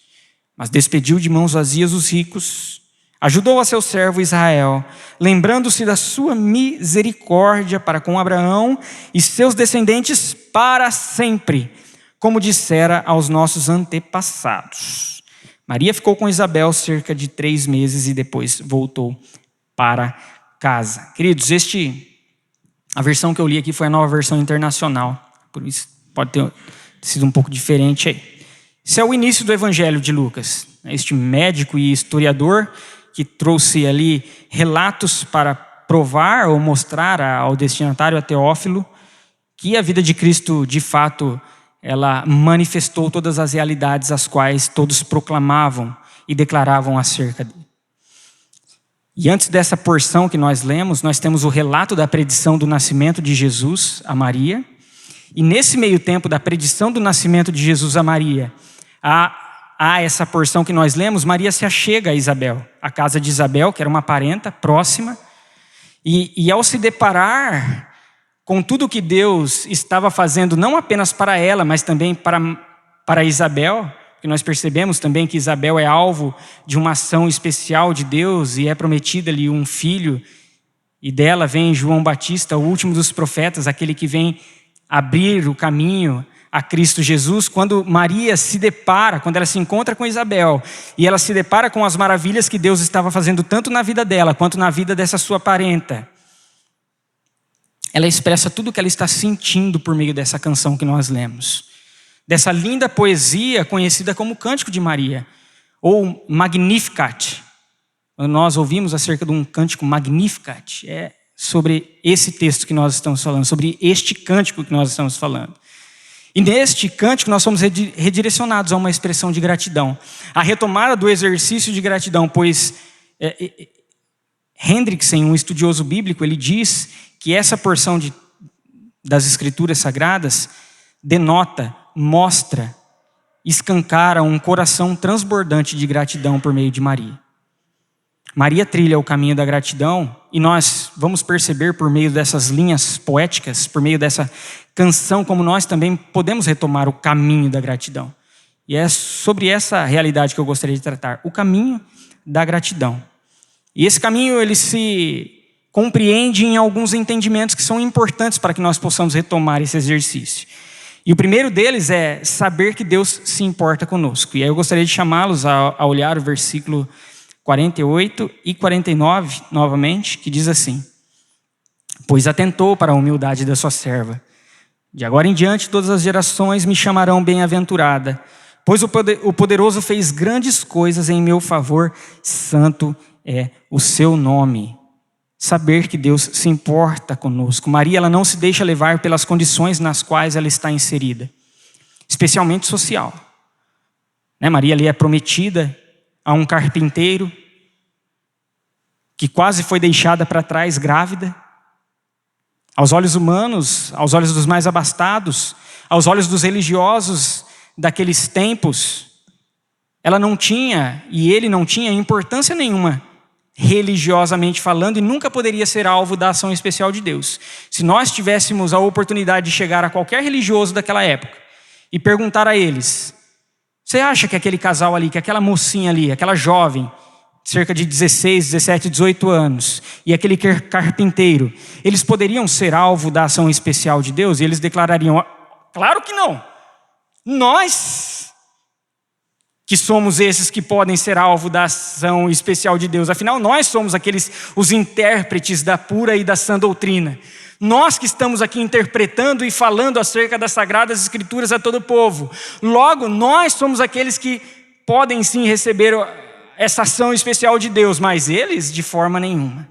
mas despediu de mãos vazias os ricos. Ajudou a seu servo Israel, lembrando-se da sua misericórdia para com Abraão e seus descendentes para sempre, como dissera aos nossos antepassados. Maria ficou com Isabel cerca de 3 meses e depois voltou para casa. Queridos, a versão que eu li aqui foi a Nova Versão Internacional, por isso pode ter sido um pouco diferente aí. Esse é o início do Evangelho de Lucas. Este médico e historiador que trouxe ali relatos para provar ou mostrar ao destinatário, a Teófilo, que a vida de Cristo, de fato, ela manifestou todas as realidades as quais todos proclamavam e declaravam acerca dele. E antes dessa porção que nós lemos, nós temos o relato da predição do nascimento de Jesus a Maria. E nesse meio tempo da predição do nascimento de Jesus a Maria, há essa porção que nós lemos, Maria se achega a Isabel, a casa de Isabel, que era uma parenta próxima, e ao se deparar com tudo que Deus estava fazendo, não apenas para ela, mas também para Isabel, que nós percebemos também que Isabel é alvo de uma ação especial de Deus e é prometida-lhe um filho, e dela vem João Batista, o último dos profetas, aquele que vem abrir o caminho a Cristo Jesus, quando Maria se depara, quando ela se encontra com Isabel, e ela se depara com as maravilhas que Deus estava fazendo tanto na vida dela, quanto na vida dessa sua parenta, ela expressa tudo o que ela está sentindo por meio dessa canção que nós lemos. Dessa linda poesia conhecida como Cântico de Maria, ou Magnificat. Quando nós ouvimos acerca de um cântico Magnificat, é sobre esse texto que nós estamos falando, sobre este cântico que nós estamos falando. E neste cântico nós somos redirecionados a uma expressão de gratidão. A retomada do exercício de gratidão, pois Hendrickson, um estudioso bíblico, ele diz que essa porção das Escrituras Sagradas denota, mostra, escancara um coração transbordante de gratidão por meio de Maria. Maria trilha o caminho da gratidão e nós vamos perceber por meio dessas linhas poéticas, por meio dessa canção, como nós também podemos retomar o caminho da gratidão. E é sobre essa realidade que eu gostaria de tratar, o caminho da gratidão. E esse caminho, ele se compreende em alguns entendimentos que são importantes para que nós possamos retomar esse exercício. E o primeiro deles é saber que Deus se importa conosco. E aí eu gostaria de chamá-los a olhar o versículo 48 e 49, novamente, que diz assim: pois atentou para a humildade da sua serva. De agora em diante todas as gerações me chamarão bem-aventurada, pois o poderoso fez grandes coisas em meu favor, santo é o seu nome. Saber que Deus se importa conosco. Maria, ela não se deixa levar pelas condições nas quais ela está inserida, especialmente social. Maria ali é prometida a um carpinteiro, que quase foi deixada para trás grávida. Aos olhos humanos, aos olhos dos mais abastados, aos olhos dos religiosos daqueles tempos, ela não tinha, e ele não tinha importância nenhuma, religiosamente falando, e nunca poderia ser alvo da ação especial de Deus. Se nós tivéssemos a oportunidade de chegar a qualquer religioso daquela época e perguntar a eles: você acha que aquele casal ali, que aquela mocinha ali, aquela jovem, cerca de 16, 17, 18 anos, e aquele carpinteiro, eles poderiam ser alvo da ação especial de Deus? E eles declarariam: claro que não. Nós que somos esses que podem ser alvo da ação especial de Deus. Afinal, nós somos os intérpretes da pura e da sã doutrina. Nós que estamos aqui interpretando e falando acerca das Sagradas Escrituras a todo o povo. Logo, nós somos aqueles que podem sim receber essa ação especial de Deus, mas eles de forma nenhuma.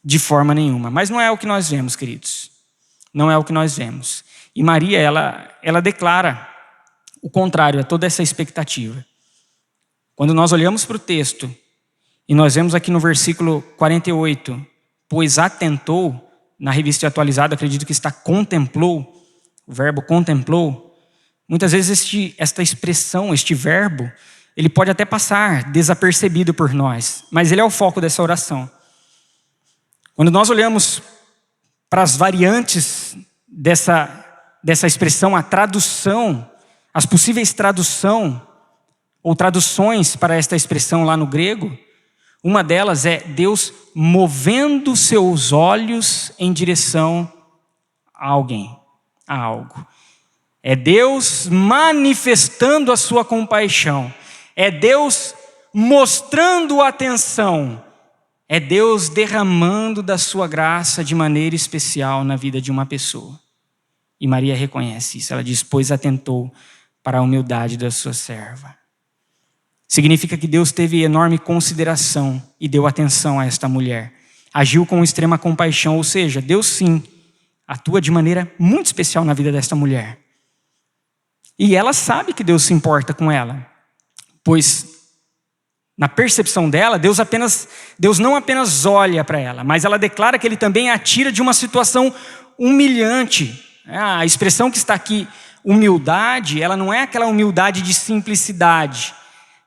De forma nenhuma. Mas não é o que nós vemos, queridos. Não é o que nós vemos. E Maria, ela declara o contrário a toda essa expectativa. Quando nós olhamos para o texto, e nós vemos aqui no versículo 48, pois atentou, na revista atualizada, acredito que está contemplou, o verbo contemplou. Muitas vezes esta expressão, este verbo, ele pode até passar desapercebido por nós, mas ele é o foco dessa oração. Quando nós olhamos para as variantes dessa expressão, a tradução, as possíveis traduções para esta expressão lá no grego, uma delas é Deus movendo seus olhos em direção a alguém, a algo. É Deus manifestando a sua compaixão. É Deus mostrando atenção. É Deus derramando da sua graça de maneira especial na vida de uma pessoa. E Maria reconhece isso. Ela diz: pois atentou para a humildade da sua serva. Significa que Deus teve enorme consideração e deu atenção a esta mulher. Agiu com extrema compaixão, ou seja, Deus sim atua de maneira muito especial na vida desta mulher. E ela sabe que Deus se importa com ela, pois na percepção dela, Deus não apenas olha para ela, mas ela declara que Ele também a tira de uma situação humilhante. A expressão que está aqui, humildade, ela não é aquela humildade de simplicidade.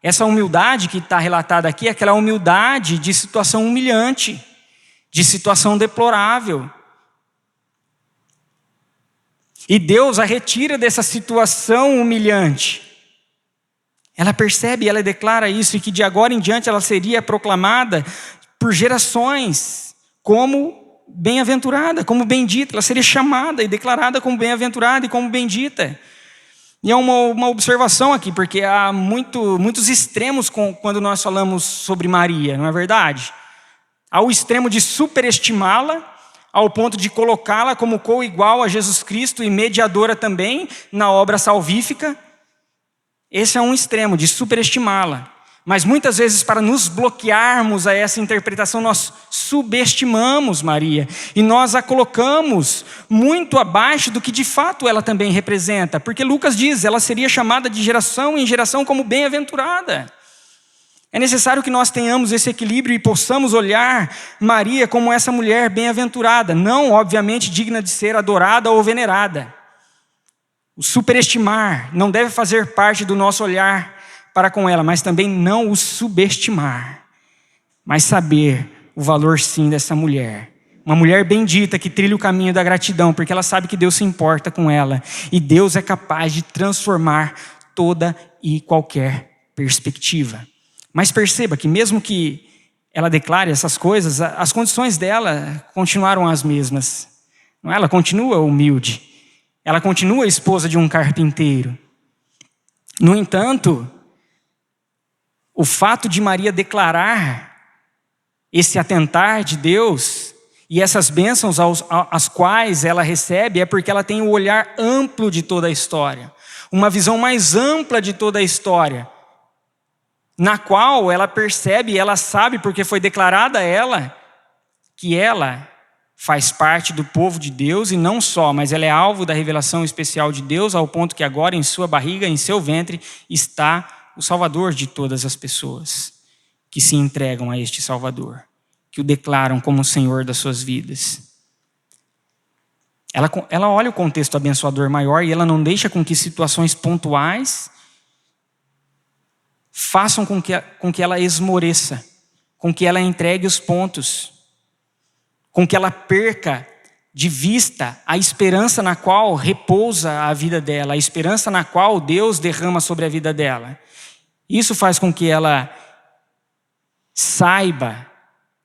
Essa humildade que está relatada aqui é aquela humildade de situação humilhante, de situação deplorável. E Deus a retira dessa situação humilhante. Ela percebe, ela declara isso, e que de agora em diante ela seria proclamada por gerações como bem-aventurada, como bendita. Ela seria chamada e declarada como bem-aventurada e como bendita. E é uma observação aqui, porque há muitos extremos quando nós falamos sobre Maria, não é verdade? Há o extremo de superestimá-la, ao ponto de colocá-la como coigual a Jesus Cristo e mediadora também na obra salvífica. Esse é um extremo, de superestimá-la. Mas muitas vezes, para nos bloquearmos a essa interpretação, nós subestimamos Maria e nós a colocamos muito abaixo do que de fato ela também representa. Porque Lucas diz, ela seria chamada de geração em geração como bem-aventurada. É necessário que nós tenhamos esse equilíbrio e possamos olhar Maria como essa mulher bem-aventurada, não, obviamente, digna de ser adorada ou venerada. O superestimar não deve fazer parte do nosso olhar para com ela, mas também não o subestimar, mas saber o valor sim dessa mulher. Uma mulher bendita que trilha o caminho da gratidão, porque ela sabe que Deus se importa com ela e Deus é capaz de transformar toda e qualquer perspectiva. Mas perceba que mesmo que ela declare essas coisas, as condições dela continuaram as mesmas. Não é? Ela continua humilde. Ela continua esposa de um carpinteiro. No entanto, o fato de Maria declarar esse atentar de Deus e essas bênçãos às quais ela recebe é porque ela tem o olhar amplo de toda a história. Uma visão mais ampla de toda a história, na qual ela percebe, ela sabe, porque foi declarada a ela, que ela faz parte do povo de Deus e não só, mas ela é alvo da revelação especial de Deus, ao ponto que agora em sua barriga, em seu ventre, está o Salvador de todas as pessoas que se entregam a este Salvador, que o declaram como o Senhor das suas vidas. Ela olha o contexto abençoador maior e ela não deixa com que situações pontuais façam com que ela esmoreça, com que ela entregue os pontos, com que ela perca de vista a esperança na qual repousa a vida dela, a esperança na qual Deus derrama sobre a vida dela. Isso faz com que ela saiba,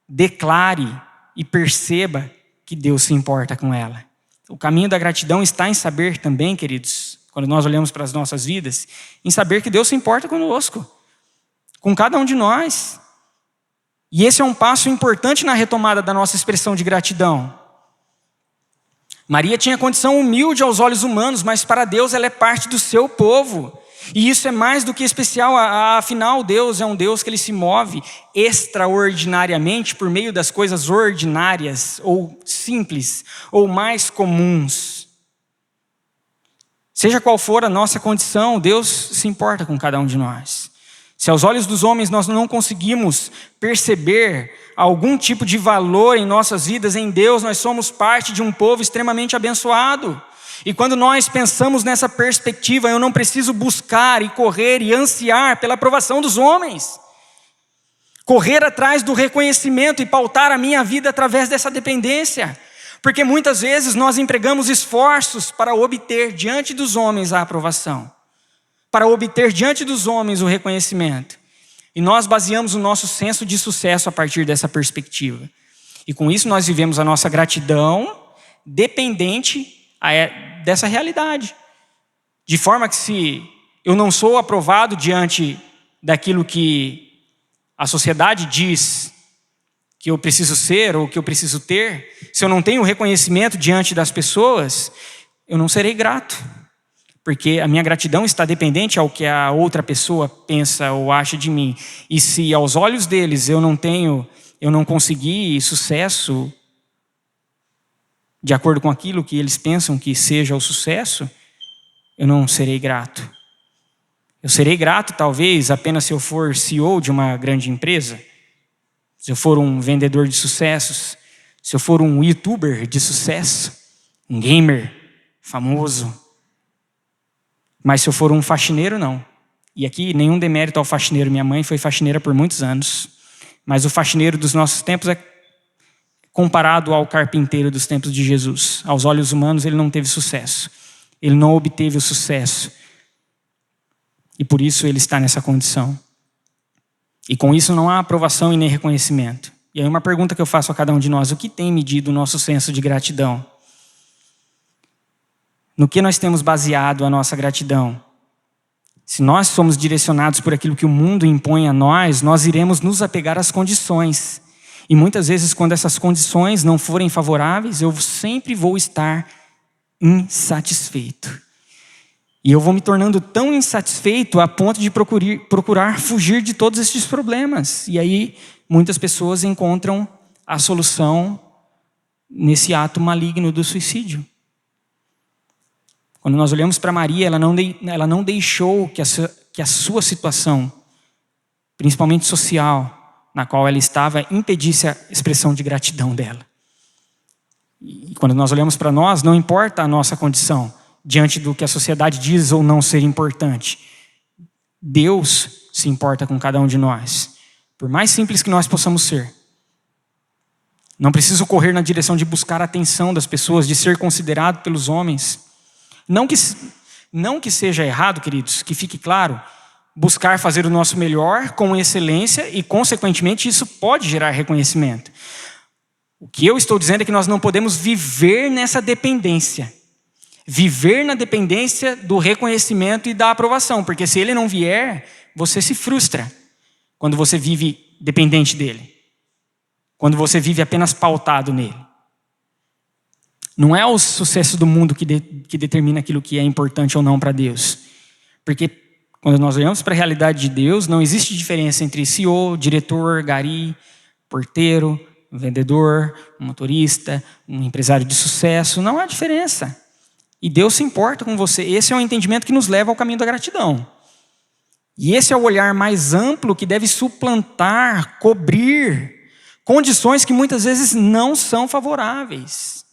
declare e perceba que Deus se importa com ela. O caminho da gratidão está em saber também, queridos, quando nós olhamos para as nossas vidas, em saber que Deus se importa conosco, com cada um de nós. E esse é um passo importante na retomada da nossa expressão de gratidão. Maria tinha condição humilde aos olhos humanos, mas para Deus ela é parte do seu povo. E isso é mais do que especial, afinal Deus é um Deus que ele se move extraordinariamente por meio das coisas ordinárias, ou simples, ou mais comuns. Seja qual for a nossa condição, Deus se importa com cada um de nós. Se aos olhos dos homens nós não conseguimos perceber algum tipo de valor em nossas vidas, em Deus nós somos parte de um povo extremamente abençoado. E quando nós pensamos nessa perspectiva, eu não preciso buscar e correr e ansiar pela aprovação dos homens. Correr atrás do reconhecimento e pautar a minha vida através dessa dependência. Porque muitas vezes nós empregamos esforços para obter diante dos homens a aprovação, para obter diante dos homens o reconhecimento. E nós baseamos o nosso senso de sucesso a partir dessa perspectiva. E com isso nós vivemos a nossa gratidão dependente dessa realidade. De forma que se eu não sou aprovado diante daquilo que a sociedade diz que eu preciso ser ou que eu preciso ter, se eu não tenho reconhecimento diante das pessoas, eu não serei grato. Porque a minha gratidão está dependente ao que a outra pessoa pensa ou acha de mim. E se aos olhos deles eu não consegui sucesso de acordo com aquilo que eles pensam que seja o sucesso, eu não serei grato. Eu serei grato talvez apenas se eu for CEO de uma grande empresa, se eu for um vendedor de sucessos, se eu for um youtuber de sucesso, um gamer famoso. Mas se eu for um faxineiro, não. E aqui nenhum demérito ao faxineiro. Minha mãe foi faxineira por muitos anos. Mas o faxineiro dos nossos tempos é comparado ao carpinteiro dos tempos de Jesus. Aos olhos humanos ele não teve sucesso. Ele não obteve o sucesso. E por isso ele está nessa condição. E com isso não há aprovação e nem reconhecimento. E aí uma pergunta que eu faço a cada um de nós: o que tem medido o nosso senso de gratidão? No que nós temos baseado a nossa gratidão? Se nós somos direcionados por aquilo que o mundo impõe a nós, nós iremos nos apegar às condições. E muitas vezes, quando essas condições não forem favoráveis, eu sempre vou estar insatisfeito. E eu vou me tornando tão insatisfeito a ponto de procurar fugir de todos esses problemas. E aí, muitas pessoas encontram a solução nesse ato maligno do suicídio. Quando nós olhamos para Maria, ela não deixou que a sua situação, principalmente social, na qual ela estava, impedisse a expressão de gratidão dela. E quando nós olhamos para nós, não importa a nossa condição, diante do que a sociedade diz ou não ser importante. Deus se importa com cada um de nós, por mais simples que nós possamos ser. Não preciso correr na direção de buscar a atenção das pessoas, de ser considerado pelos homens. Não que seja errado, queridos, que fique claro, buscar fazer o nosso melhor com excelência e, consequentemente, isso pode gerar reconhecimento. O que eu estou dizendo é que nós não podemos viver nessa dependência. Viver na dependência do reconhecimento e da aprovação, porque se ele não vier, você se frustra quando você vive dependente dele. Quando você vive apenas pautado nele. Não é o sucesso do mundo que determina aquilo que é importante ou não para Deus. Porque quando nós olhamos para a realidade de Deus, não existe diferença entre CEO, diretor, gari, porteiro, vendedor, motorista, um empresário de sucesso. Não há diferença. E Deus se importa com você. Esse é o entendimento que nos leva ao caminho da gratidão. E esse é o olhar mais amplo que deve suplantar, cobrir condições que muitas vezes não são favoráveis.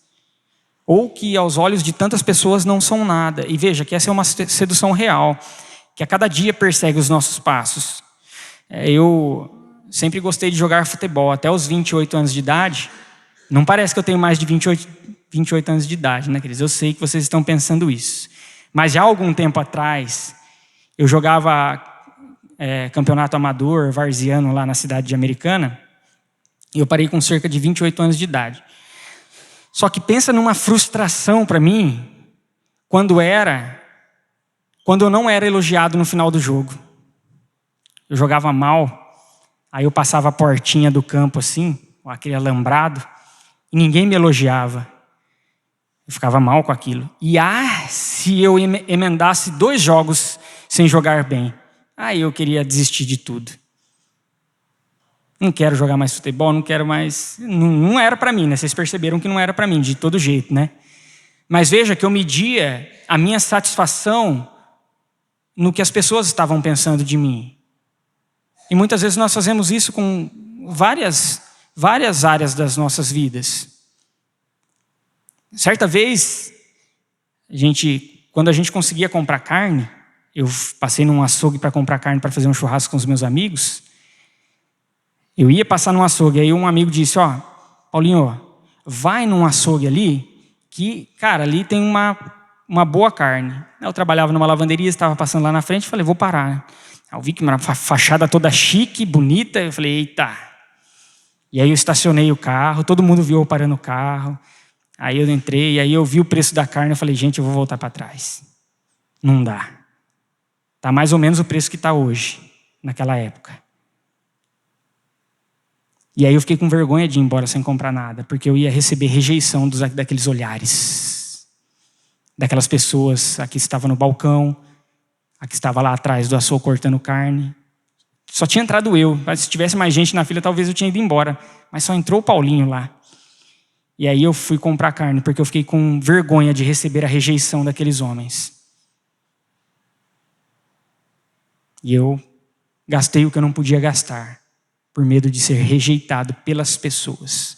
Ou que aos olhos de tantas pessoas não são nada. E veja que essa é uma sedução real, que a cada dia persegue os nossos passos. Eu sempre gostei de jogar futebol, até os 28 anos de idade. Não parece que eu tenho mais de 28 anos de idade, né, queridos? Eu sei que vocês estão pensando isso. Mas já há algum tempo atrás, eu jogava campeonato amador, varziano, lá na cidade de Americana. E eu parei com cerca de 28 anos de idade. Só que pensa numa frustração para mim, quando eu não era elogiado no final do jogo. Eu jogava mal, aí eu passava a portinha do campo assim, com aquele alambrado, e ninguém me elogiava. Eu ficava mal com aquilo. E se eu emendasse 2 jogos sem jogar bem, aí eu queria desistir de tudo. Não quero jogar mais futebol, não quero mais... Não era para mim, né? Vocês perceberam que não era para mim, de todo jeito, né? Mas veja que eu media a minha satisfação no que as pessoas estavam pensando de mim. E muitas vezes nós fazemos isso com várias áreas das nossas vidas. Certa vez, quando a gente conseguia comprar carne, eu passei num açougue para comprar carne para fazer um churrasco com os meus amigos. Eu ia passar num açougue, aí um amigo disse, Paulinho, vai num açougue ali, que, cara, ali tem uma boa carne. Eu trabalhava numa lavanderia, estava passando lá na frente, falei, vou parar. Eu vi que uma fachada toda chique, bonita, eu falei, eita. E aí eu estacionei o carro, todo mundo viu eu parando o carro. Aí eu entrei, aí eu vi o preço da carne, eu falei, gente, eu vou voltar para trás. Não dá. Tá mais ou menos o preço que está hoje, naquela época. E aí eu fiquei com vergonha de ir embora sem comprar nada, porque eu ia receber rejeição daqueles olhares. Daquelas pessoas, a que estava no balcão, a que estava lá atrás do açougue cortando carne. Só tinha entrado eu, mas se tivesse mais gente na fila, talvez eu tinha ido embora. Mas só entrou o Paulinho lá. E aí eu fui comprar carne, porque eu fiquei com vergonha de receber a rejeição daqueles homens. E eu gastei o que eu não podia gastar, por medo de ser rejeitado pelas pessoas.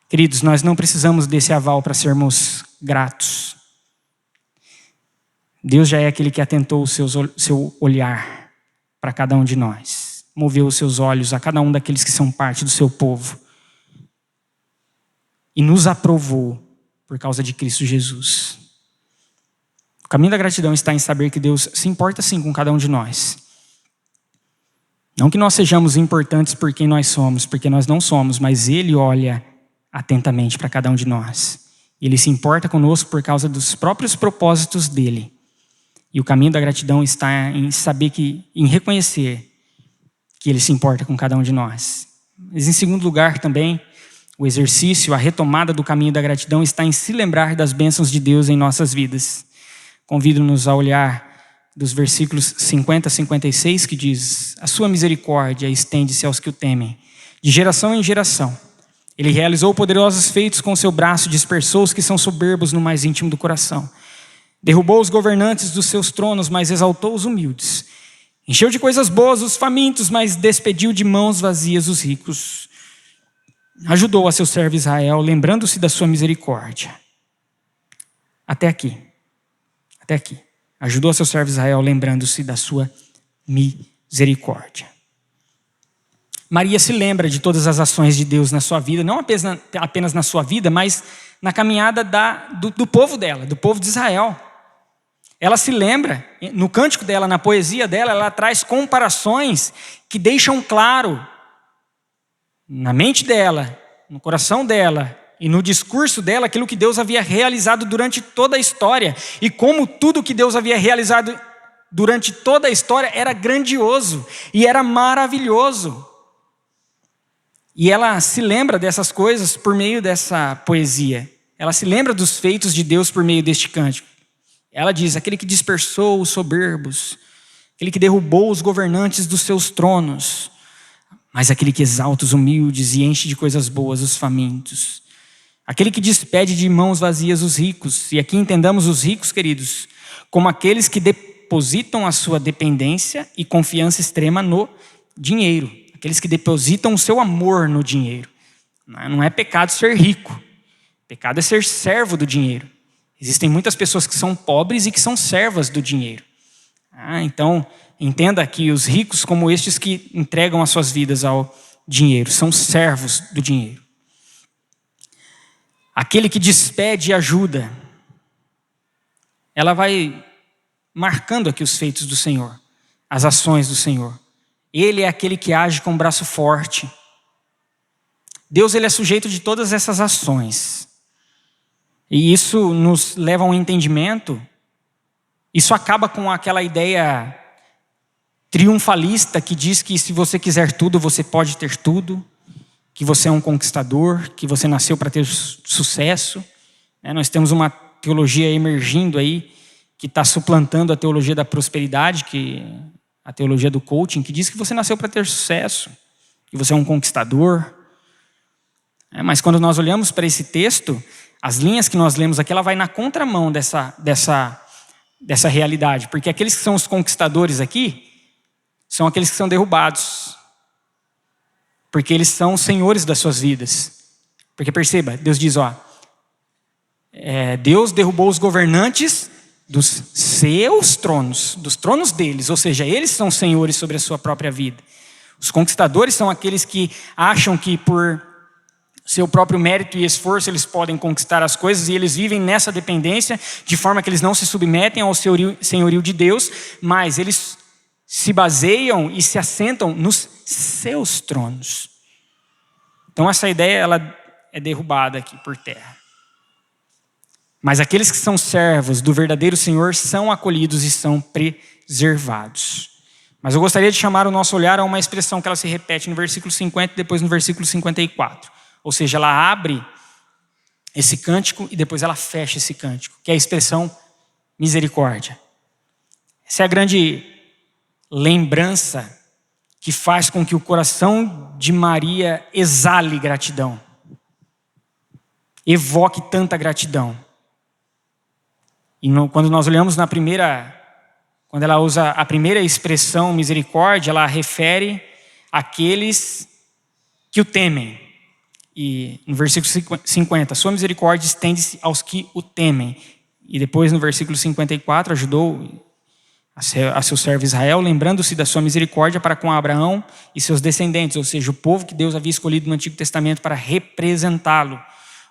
Queridos, nós não precisamos desse aval para sermos gratos. Deus já é aquele que atentou o seu olhar para cada um de nós. Moveu os seus olhos a cada um daqueles que são parte do seu povo. E nos aprovou por causa de Cristo Jesus. O caminho da gratidão está em saber que Deus se importa sim com cada um de nós. Não que nós sejamos importantes por quem nós somos, porque nós não somos, mas Ele olha atentamente para cada um de nós. Ele se importa conosco por causa dos próprios propósitos dele. E o caminho da gratidão está em saber em reconhecer que Ele se importa com cada um de nós. Mas em segundo lugar também, o exercício, a retomada do caminho da gratidão está em se lembrar das bênçãos de Deus em nossas vidas. Convido-nos a olhar dos versículos 50 a 56, que diz: a sua misericórdia estende-se aos que o temem, de geração em geração. Ele realizou poderosos feitos com seu braço, dispersou os que são soberbos no mais íntimo do coração. Derrubou os governantes dos seus tronos, mas exaltou os humildes. Encheu de coisas boas os famintos, mas despediu de mãos vazias os ricos. Ajudou a seu servo Israel, lembrando-se da sua misericórdia. Até aqui. Até aqui. Ajudou a seu servo Israel, lembrando-se da sua misericórdia. Maria se lembra de todas as ações de Deus na sua vida, não apenas na sua vida, mas na caminhada do povo dela, do povo de Israel. Ela se lembra, no cântico dela, na poesia dela, ela traz comparações que deixam claro, na mente dela, no coração dela e no discurso dela, aquilo que Deus havia realizado durante toda a história. E como tudo que Deus havia realizado durante toda a história era grandioso e era maravilhoso. E ela se lembra dessas coisas por meio dessa poesia. Ela se lembra dos feitos de Deus por meio deste cântico. Ela diz: aquele que dispersou os soberbos, aquele que derrubou os governantes dos seus tronos, mas aquele que exalta os humildes e enche de coisas boas os famintos. Aquele que despede de mãos vazias os ricos. E aqui entendamos os ricos, queridos, como aqueles que depositam a sua dependência e confiança extrema no dinheiro. Aqueles que depositam o seu amor no dinheiro. Não é pecado ser rico. Pecado é ser servo do dinheiro. Existem muitas pessoas que são pobres e que são servas do dinheiro. Então, entenda que os ricos, como estes que entregam as suas vidas ao dinheiro, são servos do dinheiro. Aquele que despede e ajuda, ela vai marcando aqui os feitos do Senhor, as ações do Senhor. Ele é aquele que age com o braço forte. Deus, ele é sujeito de todas essas ações. E isso nos leva a um entendimento. Isso acaba com aquela ideia triunfalista que diz que se você quiser tudo, você pode ter tudo. Que você é um conquistador, que você nasceu para ter sucesso. Nós temos uma teologia emergindo aí, que está suplantando a teologia da prosperidade, a teologia do coaching, que diz que você nasceu para ter sucesso, que você é um conquistador. Mas quando nós olhamos para esse texto, as linhas que nós lemos aqui, ela vai na contramão dessa realidade, porque aqueles que são os conquistadores aqui, são aqueles que são derrubados, porque eles são senhores das suas vidas. Porque perceba, Deus diz, Deus derrubou os governantes dos seus tronos, dos tronos deles, ou seja, eles são senhores sobre a sua própria vida. Os conquistadores são aqueles que acham que por seu próprio mérito e esforço eles podem conquistar as coisas, e eles vivem nessa dependência, de forma que eles não se submetem ao senhorio de Deus, mas eles se baseiam e se assentam nos seus tronos. Então essa ideia, ela é derrubada aqui por terra. Mas aqueles que são servos do verdadeiro Senhor são acolhidos e são preservados. Mas eu gostaria de chamar o nosso olhar a uma expressão que ela se repete no versículo 50 e depois no versículo 54. Ou seja, ela abre esse cântico e depois ela fecha esse cântico, que é a expressão misericórdia. Essa é a grande lembrança que faz com que o coração de Maria exale gratidão, evoque tanta gratidão. E quando nós olhamos quando ela usa a primeira expressão misericórdia, ela refere àqueles que o temem. E no versículo 50, sua misericórdia estende-se aos que o temem. E depois no versículo 54, ajudou a seu servo Israel, lembrando-se da sua misericórdia para com Abraão e seus descendentes, ou seja, o povo que Deus havia escolhido no Antigo Testamento para representá-lo.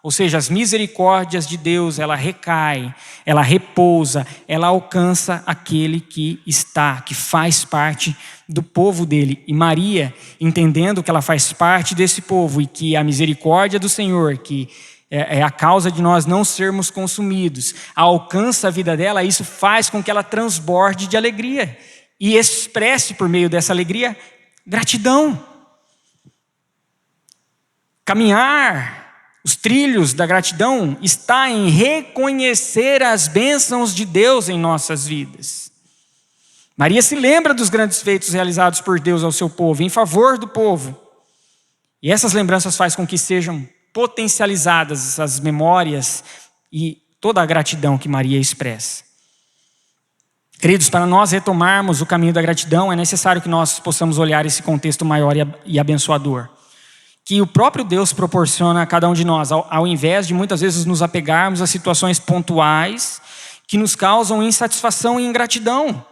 Ou seja, as misericórdias de Deus, ela recai, ela repousa, ela alcança aquele que faz parte do povo dele. E Maria, entendendo que ela faz parte desse povo e que a misericórdia do Senhor, que é a causa de nós não sermos consumidos, alcança a vida dela, isso faz com que ela transborde de alegria e expresse por meio dessa alegria gratidão. Caminhar os trilhos da gratidão está em reconhecer as bênçãos de Deus em nossas vidas. Maria se lembra dos grandes feitos realizados por Deus ao seu povo, em favor do povo. E essas lembranças fazem com que sejam potencializadas essas memórias e toda a gratidão que Maria expressa. Queridos, para nós retomarmos o caminho da gratidão, é necessário que nós possamos olhar esse contexto maior e abençoador, que o próprio Deus proporciona a cada um de nós, ao invés de muitas vezes nos apegarmos a situações pontuais que nos causam insatisfação e ingratidão.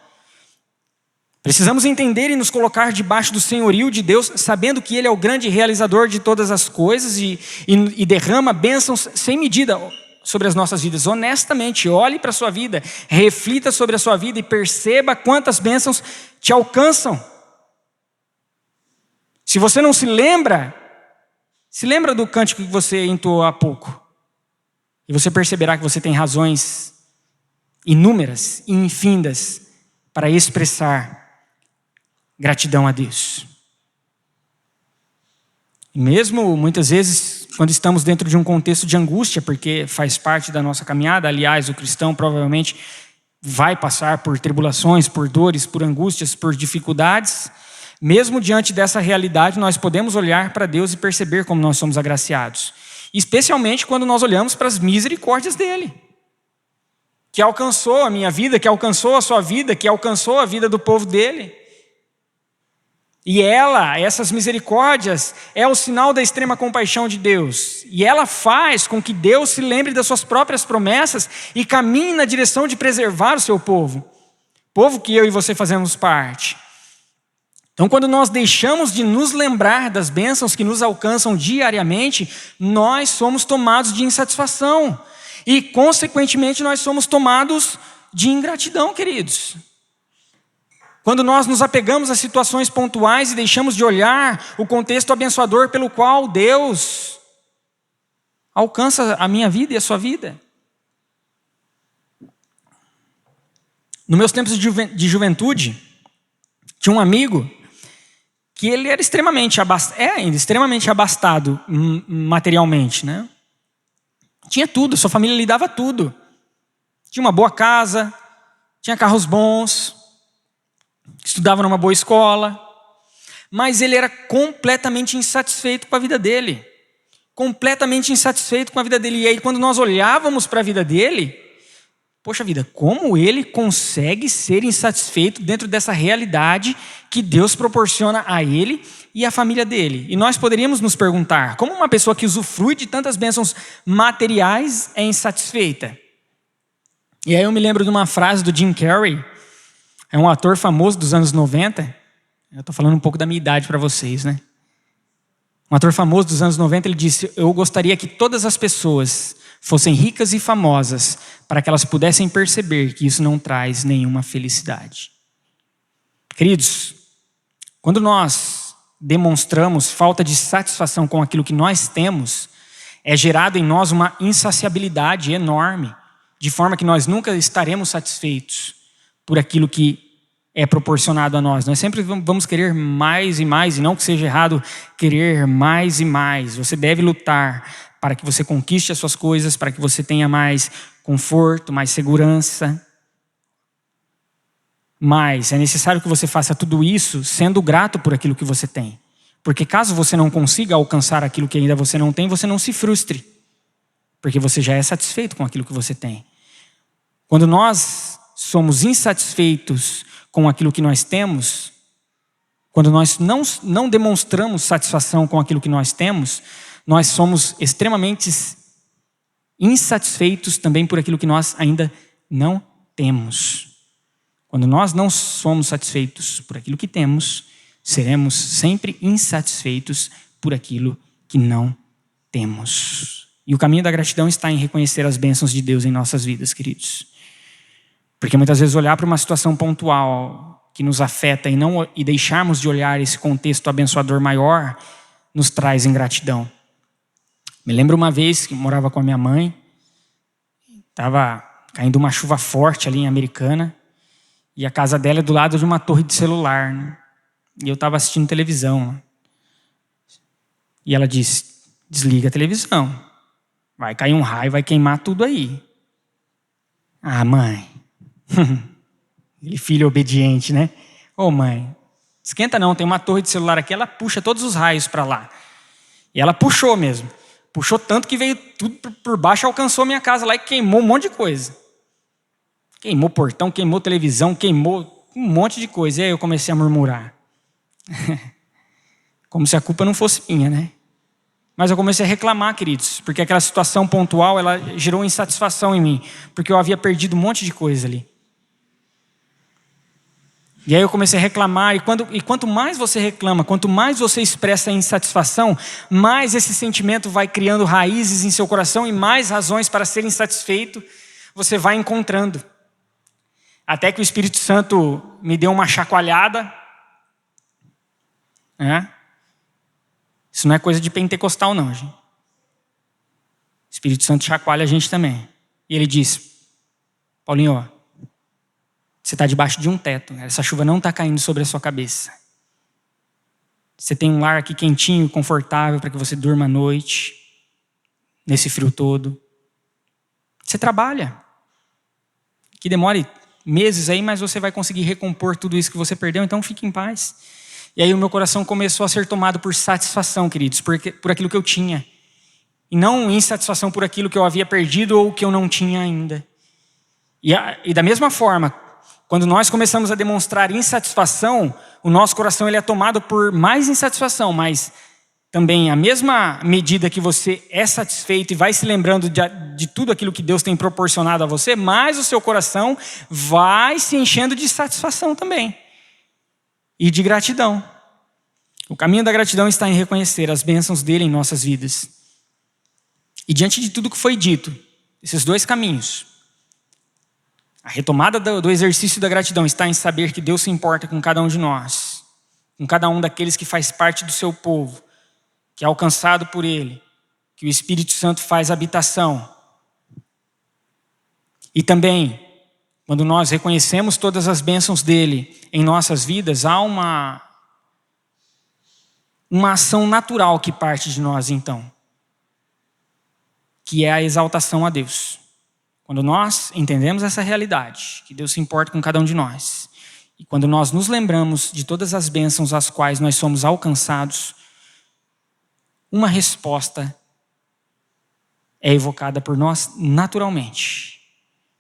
Precisamos entender e nos colocar debaixo do senhorio de Deus, sabendo que Ele é o grande realizador de todas as coisas e derrama bênçãos sem medida sobre as nossas vidas. Honestamente, olhe para a sua vida, reflita sobre a sua vida e perceba quantas bênçãos te alcançam. Se você não se lembra do cântico que você entoou há pouco. E você perceberá que você tem razões inúmeras e infindas para expressar gratidão a Deus. E mesmo muitas vezes, quando estamos dentro de um contexto de angústia, porque faz parte da nossa caminhada, aliás, o cristão provavelmente vai passar por tribulações, por dores, por angústias, por dificuldades. Mesmo diante dessa realidade, nós podemos olhar para Deus e perceber como nós somos agraciados. Especialmente quando nós olhamos para as misericórdias dEle, que alcançou a minha vida, que alcançou a sua vida, que alcançou a vida do povo dEle. E essas misericórdias, é o sinal da extrema compaixão de Deus. E ela faz com que Deus se lembre das suas próprias promessas e caminhe na direção de preservar o seu povo. Povo que eu e você fazemos parte. Então, quando nós deixamos de nos lembrar das bênçãos que nos alcançam diariamente, nós somos tomados de insatisfação. E, consequentemente, nós somos tomados de ingratidão, queridos. Quando nós nos apegamos a situações pontuais e deixamos de olhar o contexto abençoador pelo qual Deus alcança a minha vida e a sua vida. Nos meus tempos de juventude, tinha um amigo que ele era extremamente abastado materialmente, né? Tinha tudo, sua família lhe dava tudo. Tinha uma boa casa, tinha carros bons, estudava numa boa escola, mas ele era completamente insatisfeito com a vida dele. Completamente insatisfeito com a vida dele. E aí, quando nós olhávamos para a vida dele, poxa vida, como ele consegue ser insatisfeito dentro dessa realidade que Deus proporciona a ele e à família dele? E nós poderíamos nos perguntar, como uma pessoa que usufrui de tantas bênçãos materiais é insatisfeita? E aí eu me lembro de uma frase do Jim Carrey, é um ator famoso dos anos 90, eu estou falando um pouco da minha idade para vocês, né? Um ator famoso dos anos 90, ele disse: eu gostaria que todas as pessoas fossem ricas e famosas, para que elas pudessem perceber que isso não traz nenhuma felicidade. Queridos, quando nós demonstramos falta de satisfação com aquilo que nós temos, é gerado em nós uma insaciabilidade enorme, de forma que nós nunca estaremos satisfeitos por aquilo que é proporcionado a nós. Nós sempre vamos querer mais e mais, e não que seja errado querer mais e mais. Você deve lutar para que você conquiste as suas coisas, para que você tenha mais conforto, mais segurança. Mas é necessário que você faça tudo isso sendo grato por aquilo que você tem. Porque caso você não consiga alcançar aquilo que ainda você não tem, você não se frustre. Porque você já é satisfeito com aquilo que você tem. Quando nós somos insatisfeitos com aquilo que nós temos, quando nós não demonstramos satisfação com aquilo que nós temos, nós somos extremamente insatisfeitos também por aquilo que nós ainda não temos. Quando nós não somos satisfeitos por aquilo que temos, seremos sempre insatisfeitos por aquilo que não temos. E o caminho da gratidão está em reconhecer as bênçãos de Deus em nossas vidas, queridos. Porque muitas vezes olhar para uma situação pontual que nos afeta e deixarmos de olhar esse contexto abençoador maior nos traz ingratidão. Me lembro uma vez que morava com a minha mãe, estava caindo uma chuva forte ali em Americana, e a casa dela é do lado de uma torre de celular, né? E eu estava assistindo televisão. E ela disse: desliga a televisão, vai cair um raio, vai queimar tudo aí. Ah, mãe. Aquele filho obediente, né? Ô, mãe, esquenta não, tem uma torre de celular aqui, ela puxa todos os raios para lá. E ela puxou mesmo. Puxou tanto que veio tudo por baixo, alcançou minha casa lá e queimou um monte de coisa. Queimou portão, queimou televisão, queimou um monte de coisa. E aí eu comecei a murmurar. Como se a culpa não fosse minha, né? Mas eu comecei a reclamar, queridos, porque aquela situação pontual, ela gerou insatisfação em mim, porque eu havia perdido um monte de coisa ali. E aí eu comecei a reclamar, e quanto mais você reclama, quanto mais você expressa a insatisfação, mais esse sentimento vai criando raízes em seu coração e mais razões para ser insatisfeito você vai encontrando. Até que o Espírito Santo me deu uma chacoalhada. Isso não é coisa de pentecostal não, gente. O Espírito Santo chacoalha a gente também. E ele disse: Paulinho, ó, você está debaixo de um teto. Essa chuva não está caindo sobre a sua cabeça. Você tem um lar aqui quentinho, confortável, para que você durma à noite, nesse frio todo. Você trabalha. Que demore meses aí, mas você vai conseguir recompor tudo isso que você perdeu, então fique em paz. E aí o meu coração começou a ser tomado por satisfação, queridos, por aquilo que eu tinha. E não insatisfação por aquilo que eu havia perdido ou que eu não tinha ainda. E da mesma forma, quando nós começamos a demonstrar insatisfação, o nosso coração ele é tomado por mais insatisfação, mas também a mesma medida que você é satisfeito e vai se lembrando de tudo aquilo que Deus tem proporcionado a você, mais o seu coração vai se enchendo de satisfação também. E de gratidão. O caminho da gratidão está em reconhecer as bênçãos dele em nossas vidas. E diante de tudo que foi dito, esses dois caminhos, a retomada do exercício da gratidão está em saber que Deus se importa com cada um de nós, com cada um daqueles que faz parte do seu povo, que é alcançado por ele, que o Espírito Santo faz habitação. E também, quando nós reconhecemos todas as bênçãos dele em nossas vidas, há uma ação natural que parte de nós então, que é a exaltação a Deus. Quando nós entendemos essa realidade, que Deus se importa com cada um de nós, e quando nós nos lembramos de todas as bênçãos às quais nós somos alcançados, uma resposta é evocada por nós naturalmente.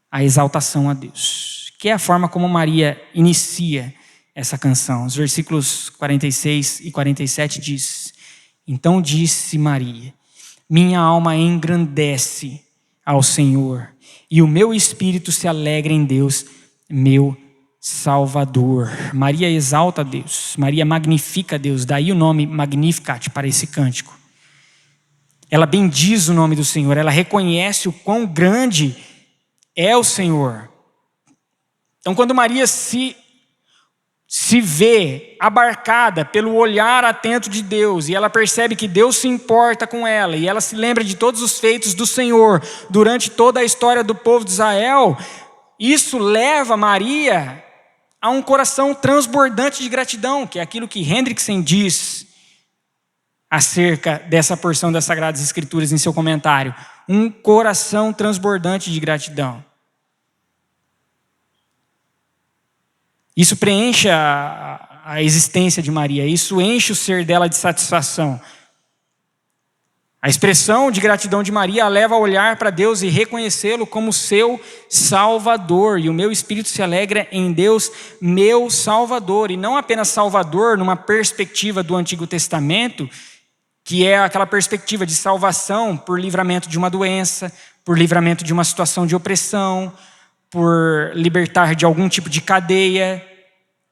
A exaltação a Deus, que é a forma como Maria inicia essa canção. Os versículos 46 e 47 diz: então disse Maria: minha alma engrandece ao Senhor, e o meu espírito se alegra em Deus, meu Salvador. Maria exalta a Deus, Maria magnifica a Deus, daí o nome Magnificat para esse cântico. Ela bendiz o nome do Senhor, ela reconhece o quão grande é o Senhor. Então quando Maria se vê abarcada pelo olhar atento de Deus, e ela percebe que Deus se importa com ela, e ela se lembra de todos os feitos do Senhor durante toda a história do povo de Israel, isso leva Maria a um coração transbordante de gratidão, que é aquilo que Hendrickson diz acerca dessa porção das Sagradas Escrituras em seu comentário. Um coração transbordante de gratidão. Isso preenche a existência de Maria, isso enche o ser dela de satisfação. A expressão de gratidão de Maria a leva a olhar para Deus e reconhecê-lo como seu Salvador. E o meu espírito se alegra em Deus, meu Salvador. E não apenas Salvador numa perspectiva do Antigo Testamento, que é aquela perspectiva de salvação por livramento de uma doença, por livramento de uma situação de opressão, por libertar de algum tipo de cadeia.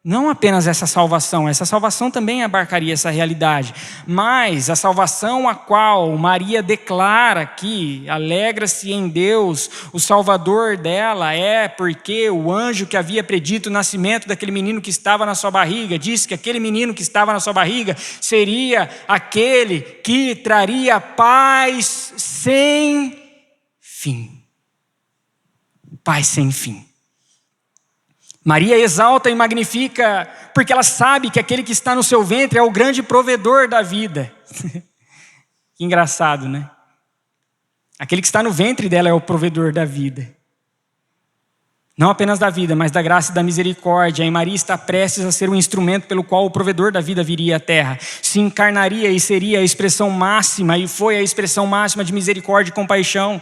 Não apenas essa salvação também abarcaria essa realidade, mas a salvação a qual Maria declara aqui, alegra-se em Deus, o Salvador dela, é porque o anjo que havia predito o nascimento daquele menino que estava na sua barriga, disse que aquele menino que estava na sua barriga seria aquele que traria paz sem fim. Paz sem fim. Maria exalta e magnifica, porque ela sabe que aquele que está no seu ventre é o grande provedor da vida. Que engraçado, né? Aquele que está no ventre dela é o provedor da vida. Não apenas da vida, mas da graça e da misericórdia. E Maria está prestes a ser o instrumento pelo qual o provedor da vida viria à terra. Se encarnaria e seria a expressão máxima, e foi a expressão máxima de misericórdia e compaixão.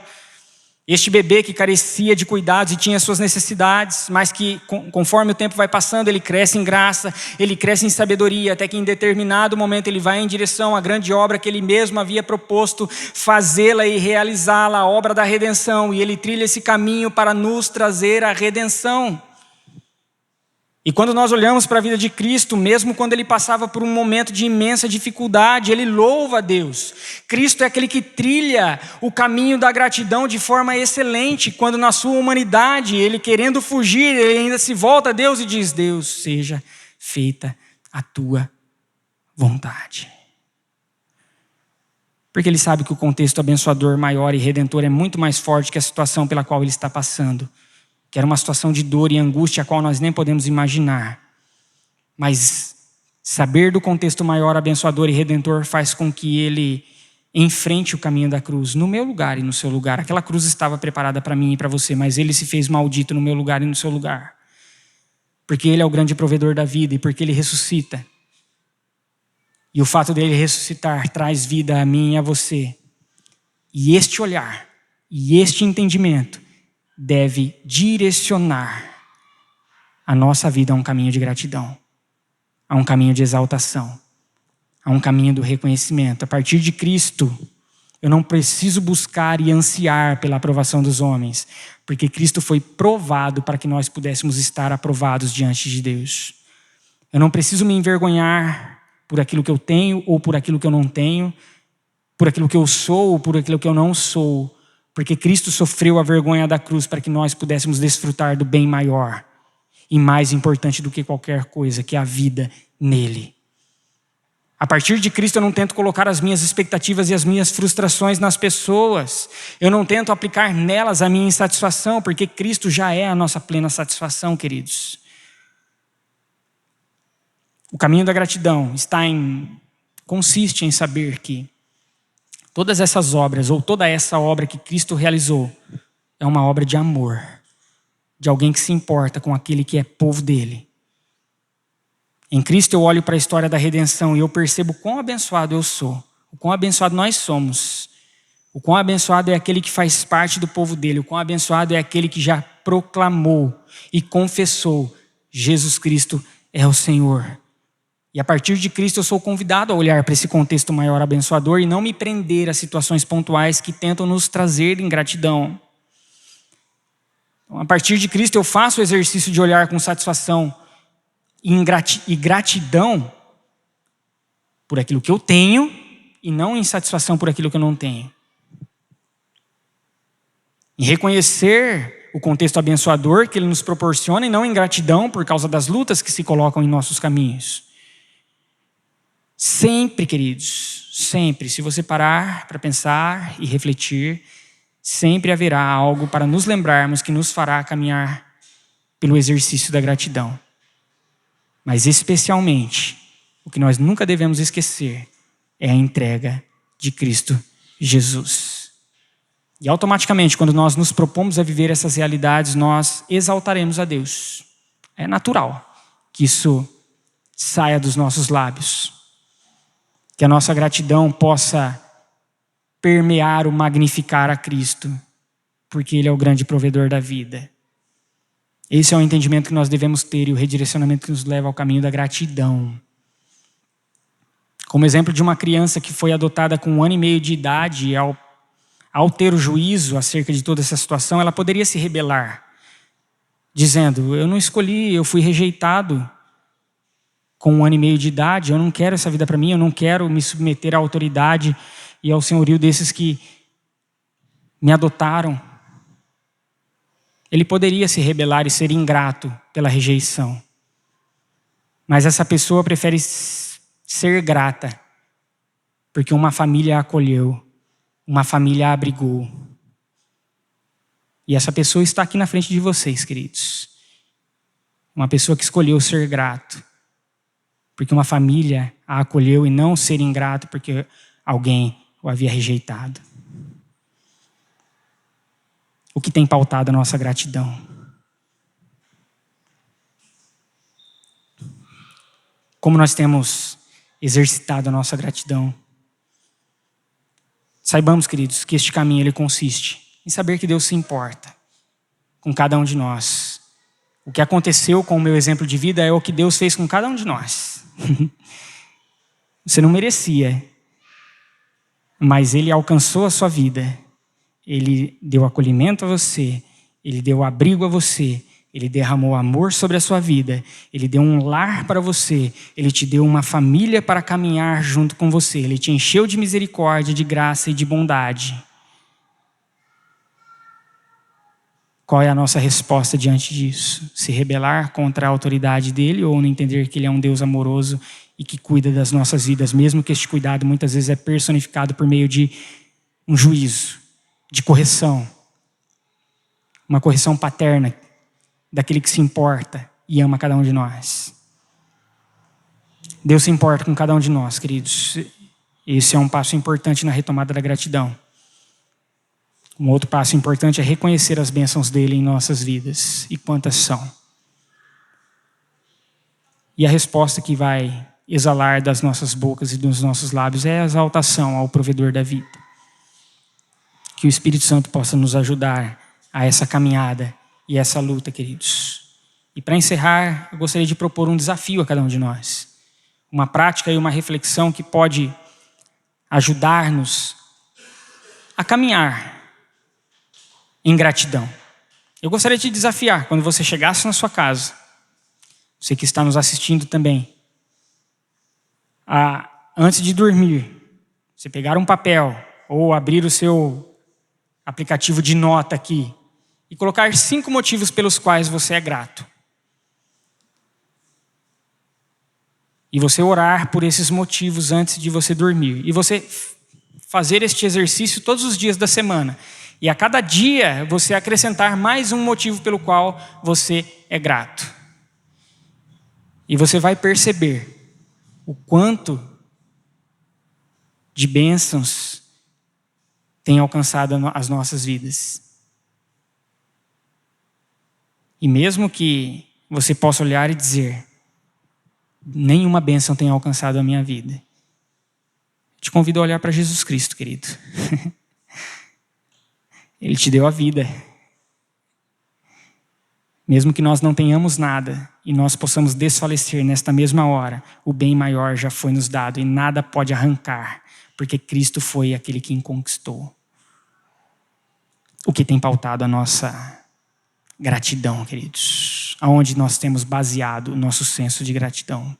Este bebê que carecia de cuidados e tinha suas necessidades, mas que conforme o tempo vai passando, ele cresce em graça, ele cresce em sabedoria, até que em determinado momento ele vai em direção à grande obra que ele mesmo havia proposto fazê-la e realizá-la, a obra da redenção, e ele trilha esse caminho para nos trazer a redenção. E quando nós olhamos para a vida de Cristo, mesmo quando ele passava por um momento de imensa dificuldade, ele louva a Deus. Cristo é aquele que trilha o caminho da gratidão de forma excelente, quando na sua humanidade, ele querendo fugir, ele ainda se volta a Deus e diz: Deus, seja feita a tua vontade. Porque ele sabe que o contexto abençoador maior e redentor é muito mais forte que a situação pela qual ele está passando. Que era uma situação de dor e angústia a qual nós nem podemos imaginar. Mas saber do contexto maior, abençoador e redentor faz com que ele enfrente o caminho da cruz, no meu lugar e no seu lugar. Aquela cruz estava preparada para mim e para você, mas ele se fez maldito no meu lugar e no seu lugar. Porque ele é o grande provedor da vida e porque ele ressuscita. E o fato dele ressuscitar traz vida a mim e a você. E este olhar, e este entendimento deve direcionar a nossa vida a um caminho de gratidão, a um caminho de exaltação, a um caminho do reconhecimento. A partir de Cristo, eu não preciso buscar e ansiar pela aprovação dos homens, porque Cristo foi provado para que nós pudéssemos estar aprovados diante de Deus. Eu não preciso me envergonhar por aquilo que eu tenho ou por aquilo que eu não tenho, por aquilo que eu sou ou por aquilo que eu não sou, porque Cristo sofreu a vergonha da cruz para que nós pudéssemos desfrutar do bem maior e mais importante do que qualquer coisa, que é a vida nele. A partir de Cristo eu não tento colocar as minhas expectativas e as minhas frustrações nas pessoas. Eu não tento aplicar nelas a minha insatisfação, porque Cristo já é a nossa plena satisfação, queridos. O caminho da gratidão consiste em saber que todas essas obras, ou toda essa obra que Cristo realizou, é uma obra de amor, de alguém que se importa com aquele que é povo dele. Em Cristo eu olho para a história da redenção e eu percebo quão abençoado eu sou, o quão abençoado nós somos, o quão abençoado é aquele que faz parte do povo dele, o quão abençoado é aquele que já proclamou e confessou: Jesus Cristo é o Senhor. E a partir de Cristo eu sou convidado a olhar para esse contexto maior abençoador e não me prender a situações pontuais que tentam nos trazer ingratidão. Então, a partir de Cristo eu faço o exercício de olhar com satisfação e gratidão por aquilo que eu tenho e não insatisfação por aquilo que eu não tenho. Em reconhecer o contexto abençoador que ele nos proporciona e não ingratidão por causa das lutas que se colocam em nossos caminhos. Sempre, queridos, sempre, se você parar para pensar e refletir, sempre haverá algo para nos lembrarmos que nos fará caminhar pelo exercício da gratidão. Mas especialmente, o que nós nunca devemos esquecer é a entrega de Cristo Jesus. E automaticamente, quando nós nos propomos a viver essas realidades, nós exaltaremos a Deus. É natural que isso saia dos nossos lábios. Que a nossa gratidão possa permear o magnificar a Cristo, porque Ele é o grande provedor da vida. Esse é o entendimento que nós devemos ter e o redirecionamento que nos leva ao caminho da gratidão. Como exemplo de uma criança que foi adotada com 1 ano e meio de idade, ao ter o juízo acerca de toda essa situação, ela poderia se rebelar, dizendo: eu não escolhi, eu fui rejeitado. com 1 ano e meio de idade, eu não quero essa vida para mim, eu não quero me submeter à autoridade e ao senhorio desses que me adotaram. Ele poderia se rebelar e ser ingrato pela rejeição. Mas essa pessoa prefere ser grata, porque uma família a acolheu, uma família a abrigou. E essa pessoa está aqui na frente de vocês, queridos. Uma pessoa que escolheu ser grato, porque uma família a acolheu, e não ser ingrato porque alguém o havia rejeitado. O que tem pautado a nossa gratidão? Como nós temos exercitado a nossa gratidão? Saibamos, queridos, que este caminho ele consiste em saber que Deus se importa com cada um de nós. O que aconteceu com o meu exemplo de vida é o que Deus fez com cada um de nós. Você não merecia, mas Ele alcançou a sua vida. Ele deu acolhimento a você, Ele deu abrigo a você, Ele derramou amor sobre a sua vida, Ele deu um lar para você, Ele te deu uma família para caminhar junto com você, Ele te encheu de misericórdia, de graça e de bondade. Qual é a nossa resposta diante disso? Se rebelar contra a autoridade dele ou não entender que ele é um Deus amoroso e que cuida das nossas vidas, mesmo que este cuidado muitas vezes é personificado por meio de um juízo, de correção. Uma correção paterna daquele que se importa e ama cada um de nós. Deus se importa com cada um de nós, queridos. Esse é um passo importante na retomada da gratidão. Um outro passo importante é reconhecer as bênçãos dele em nossas vidas. E quantas são? E a resposta que vai exalar das nossas bocas e dos nossos lábios é a exaltação ao provedor da vida. Que o Espírito Santo possa nos ajudar a essa caminhada e essa luta, queridos. E para encerrar, eu gostaria de propor um desafio a cada um de nós. Uma prática e uma reflexão que pode ajudar-nos a caminhar em gratidão. Eu gostaria de te desafiar, quando você chegasse na sua casa, você que está nos assistindo também, antes de dormir, você pegar um papel ou abrir o seu aplicativo de nota aqui e colocar 5 motivos pelos quais você é grato. E você orar por esses motivos antes de você dormir. E você fazer este exercício todos os dias da semana. E a cada dia você acrescentar mais um motivo pelo qual você é grato. E você vai perceber o quanto de bênçãos tem alcançado as nossas vidas. E mesmo que você possa olhar e dizer, nenhuma bênção tem alcançado a minha vida, te convido a olhar para Jesus Cristo, querido. Ele te deu a vida. Mesmo que nós não tenhamos nada e nós possamos desfalecer nesta mesma hora, o bem maior já foi nos dado e nada pode arrancar, porque Cristo foi aquele que conquistou. O que tem pautado a nossa gratidão, queridos? Aonde nós temos baseado o nosso senso de gratidão?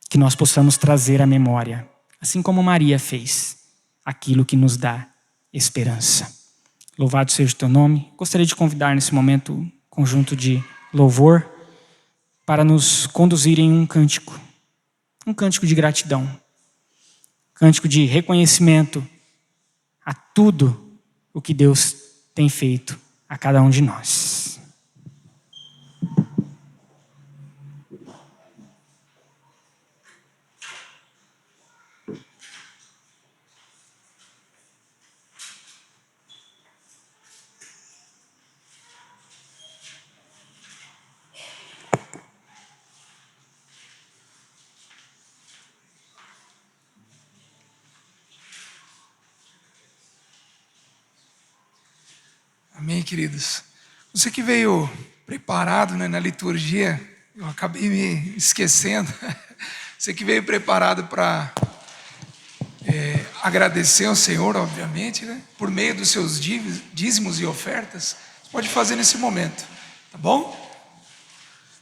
Que nós possamos trazer à memória, assim como Maria fez, aquilo que nos dá esperança. Louvado seja o teu nome. Gostaria de convidar nesse momento um conjunto de louvor para nos conduzir em um cântico de gratidão, cântico de reconhecimento a tudo o que Deus tem feito a cada um de nós. Amém, queridos? Você que veio preparado, né, na liturgia, eu acabei me esquecendo. Você que veio preparado para agradecer ao Senhor, obviamente, né, por meio dos seus dízimos e ofertas, você pode fazer nesse momento, tá bom?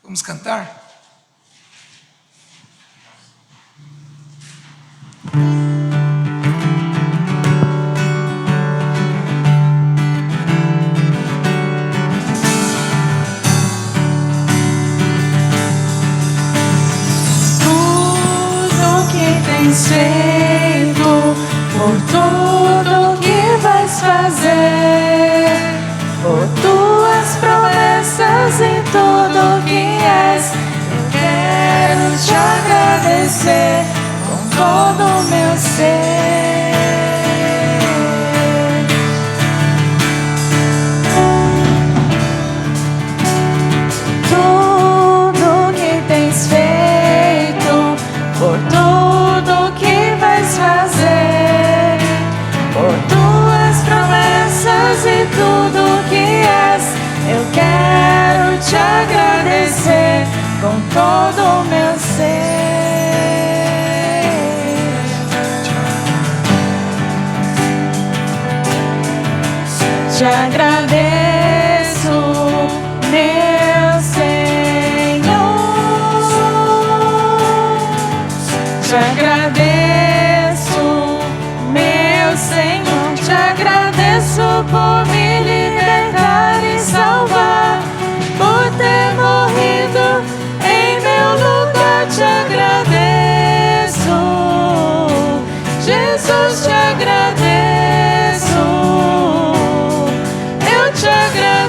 Vamos cantar? tens feito, por tudo que vais fazer, por tuas promessas e tudo que és. Eu quero te agradecer com todo o meu ser. Tudo que tens feito, por tudo que vais fazer, por tuas promessas e tudo que és. Eu quero te agradecer com todo o meu ser. Te agradeço, meu Senhor. Te agradeço, meu Senhor. Te agradeço por me libertar e salvar, por ter morrido em meu lugar. Te agradeço, Jesus, te agradeço. Eu te agradeço,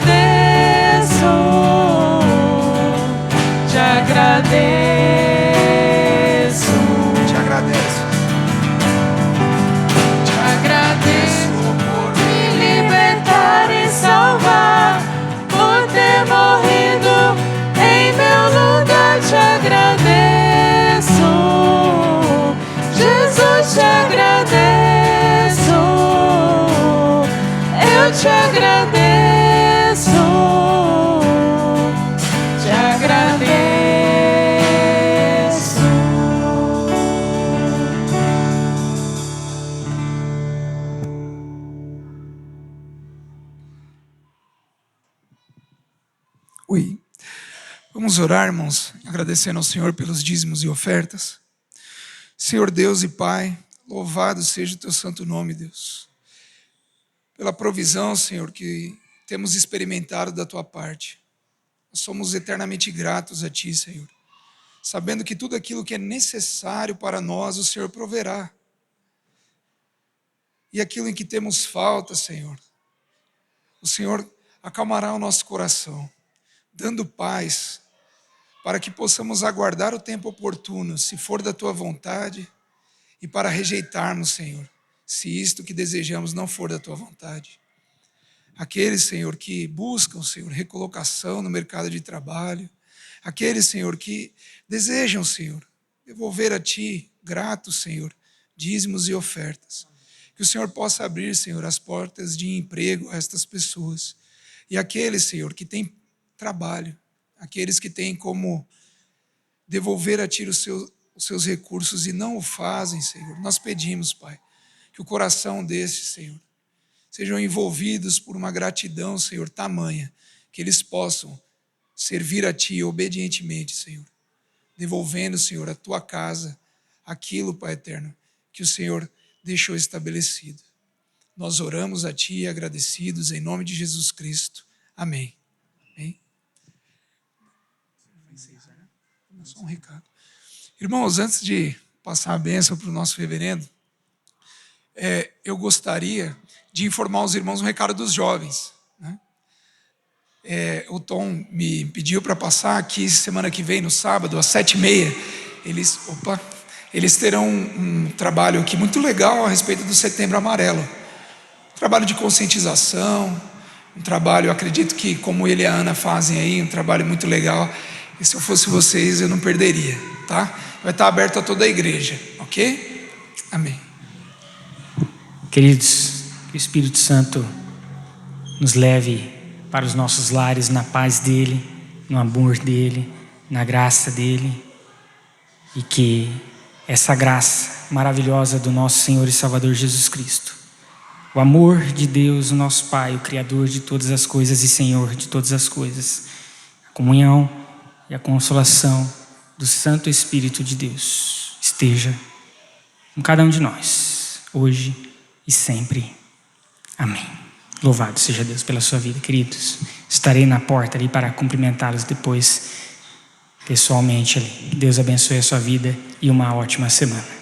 te agradeço. Te agradeço. Te agradeço por me libertar e salvar, por ter morrido em meu lugar. Te agradeço, Jesus, te agradeço. Eu te agradeço, te agradeço. Oi. Vamos orar, irmãos, agradecendo ao Senhor pelos dízimos e ofertas. Senhor Deus e Pai, louvado seja o teu santo nome, Deus. Pela provisão, Senhor, que temos experimentado da tua parte. Nós somos eternamente gratos a ti, Senhor, sabendo que tudo aquilo que é necessário para nós, o Senhor proverá. E aquilo em que temos falta, Senhor, o Senhor acalmará o nosso coração, dando paz, para que possamos aguardar o tempo oportuno, se for da tua vontade, e para rejeitarmos, Senhor, se isto que desejamos não for da tua vontade. Aqueles, Senhor, que buscam, Senhor, recolocação no mercado de trabalho, aqueles, Senhor, que desejam, Senhor, devolver a ti, gratos, Senhor, dízimos e ofertas. Que o Senhor possa abrir, Senhor, as portas de emprego a estas pessoas. E aqueles, Senhor, que têm trabalho, aqueles que têm como devolver a ti os seus recursos e não o fazem, Senhor, nós pedimos, Pai, que o coração desses, Senhor, sejam envolvidos por uma gratidão, Senhor, tamanha, que eles possam servir a ti obedientemente, Senhor, devolvendo, Senhor, a tua casa, aquilo, Pai eterno, que o Senhor deixou estabelecido. Nós oramos a ti agradecidos em nome de Jesus Cristo. Amém. Amém. Só um recado. Irmãos, antes de passar a bênção para o nosso reverendo, eu gostaria de informar os irmãos um recado dos jovens, né? O Tom me pediu para passar aqui semana que vem, no sábado, às 7h30. Eles terão um trabalho aqui muito legal a respeito do Setembro Amarelo. Um trabalho de conscientização, um trabalho, acredito que como ele e a Ana fazem aí, um trabalho muito legal. E se eu fosse vocês, eu não perderia, tá? Vai estar aberto a toda a igreja, ok? Amém. Queridos, que o Espírito Santo nos leve para os nossos lares na paz dEle, no amor dEle, na graça dEle, e que essa graça maravilhosa do nosso Senhor e Salvador Jesus Cristo, o amor de Deus, o nosso Pai, o Criador de todas as coisas e Senhor de todas as coisas, a comunhão e a consolação do Santo Espírito de Deus esteja com cada um de nós, hoje e sempre. Amém. Louvado seja Deus pela sua vida, queridos. Estarei na porta ali para cumprimentá-los depois, pessoalmente ali. Deus abençoe a sua vida e uma ótima semana.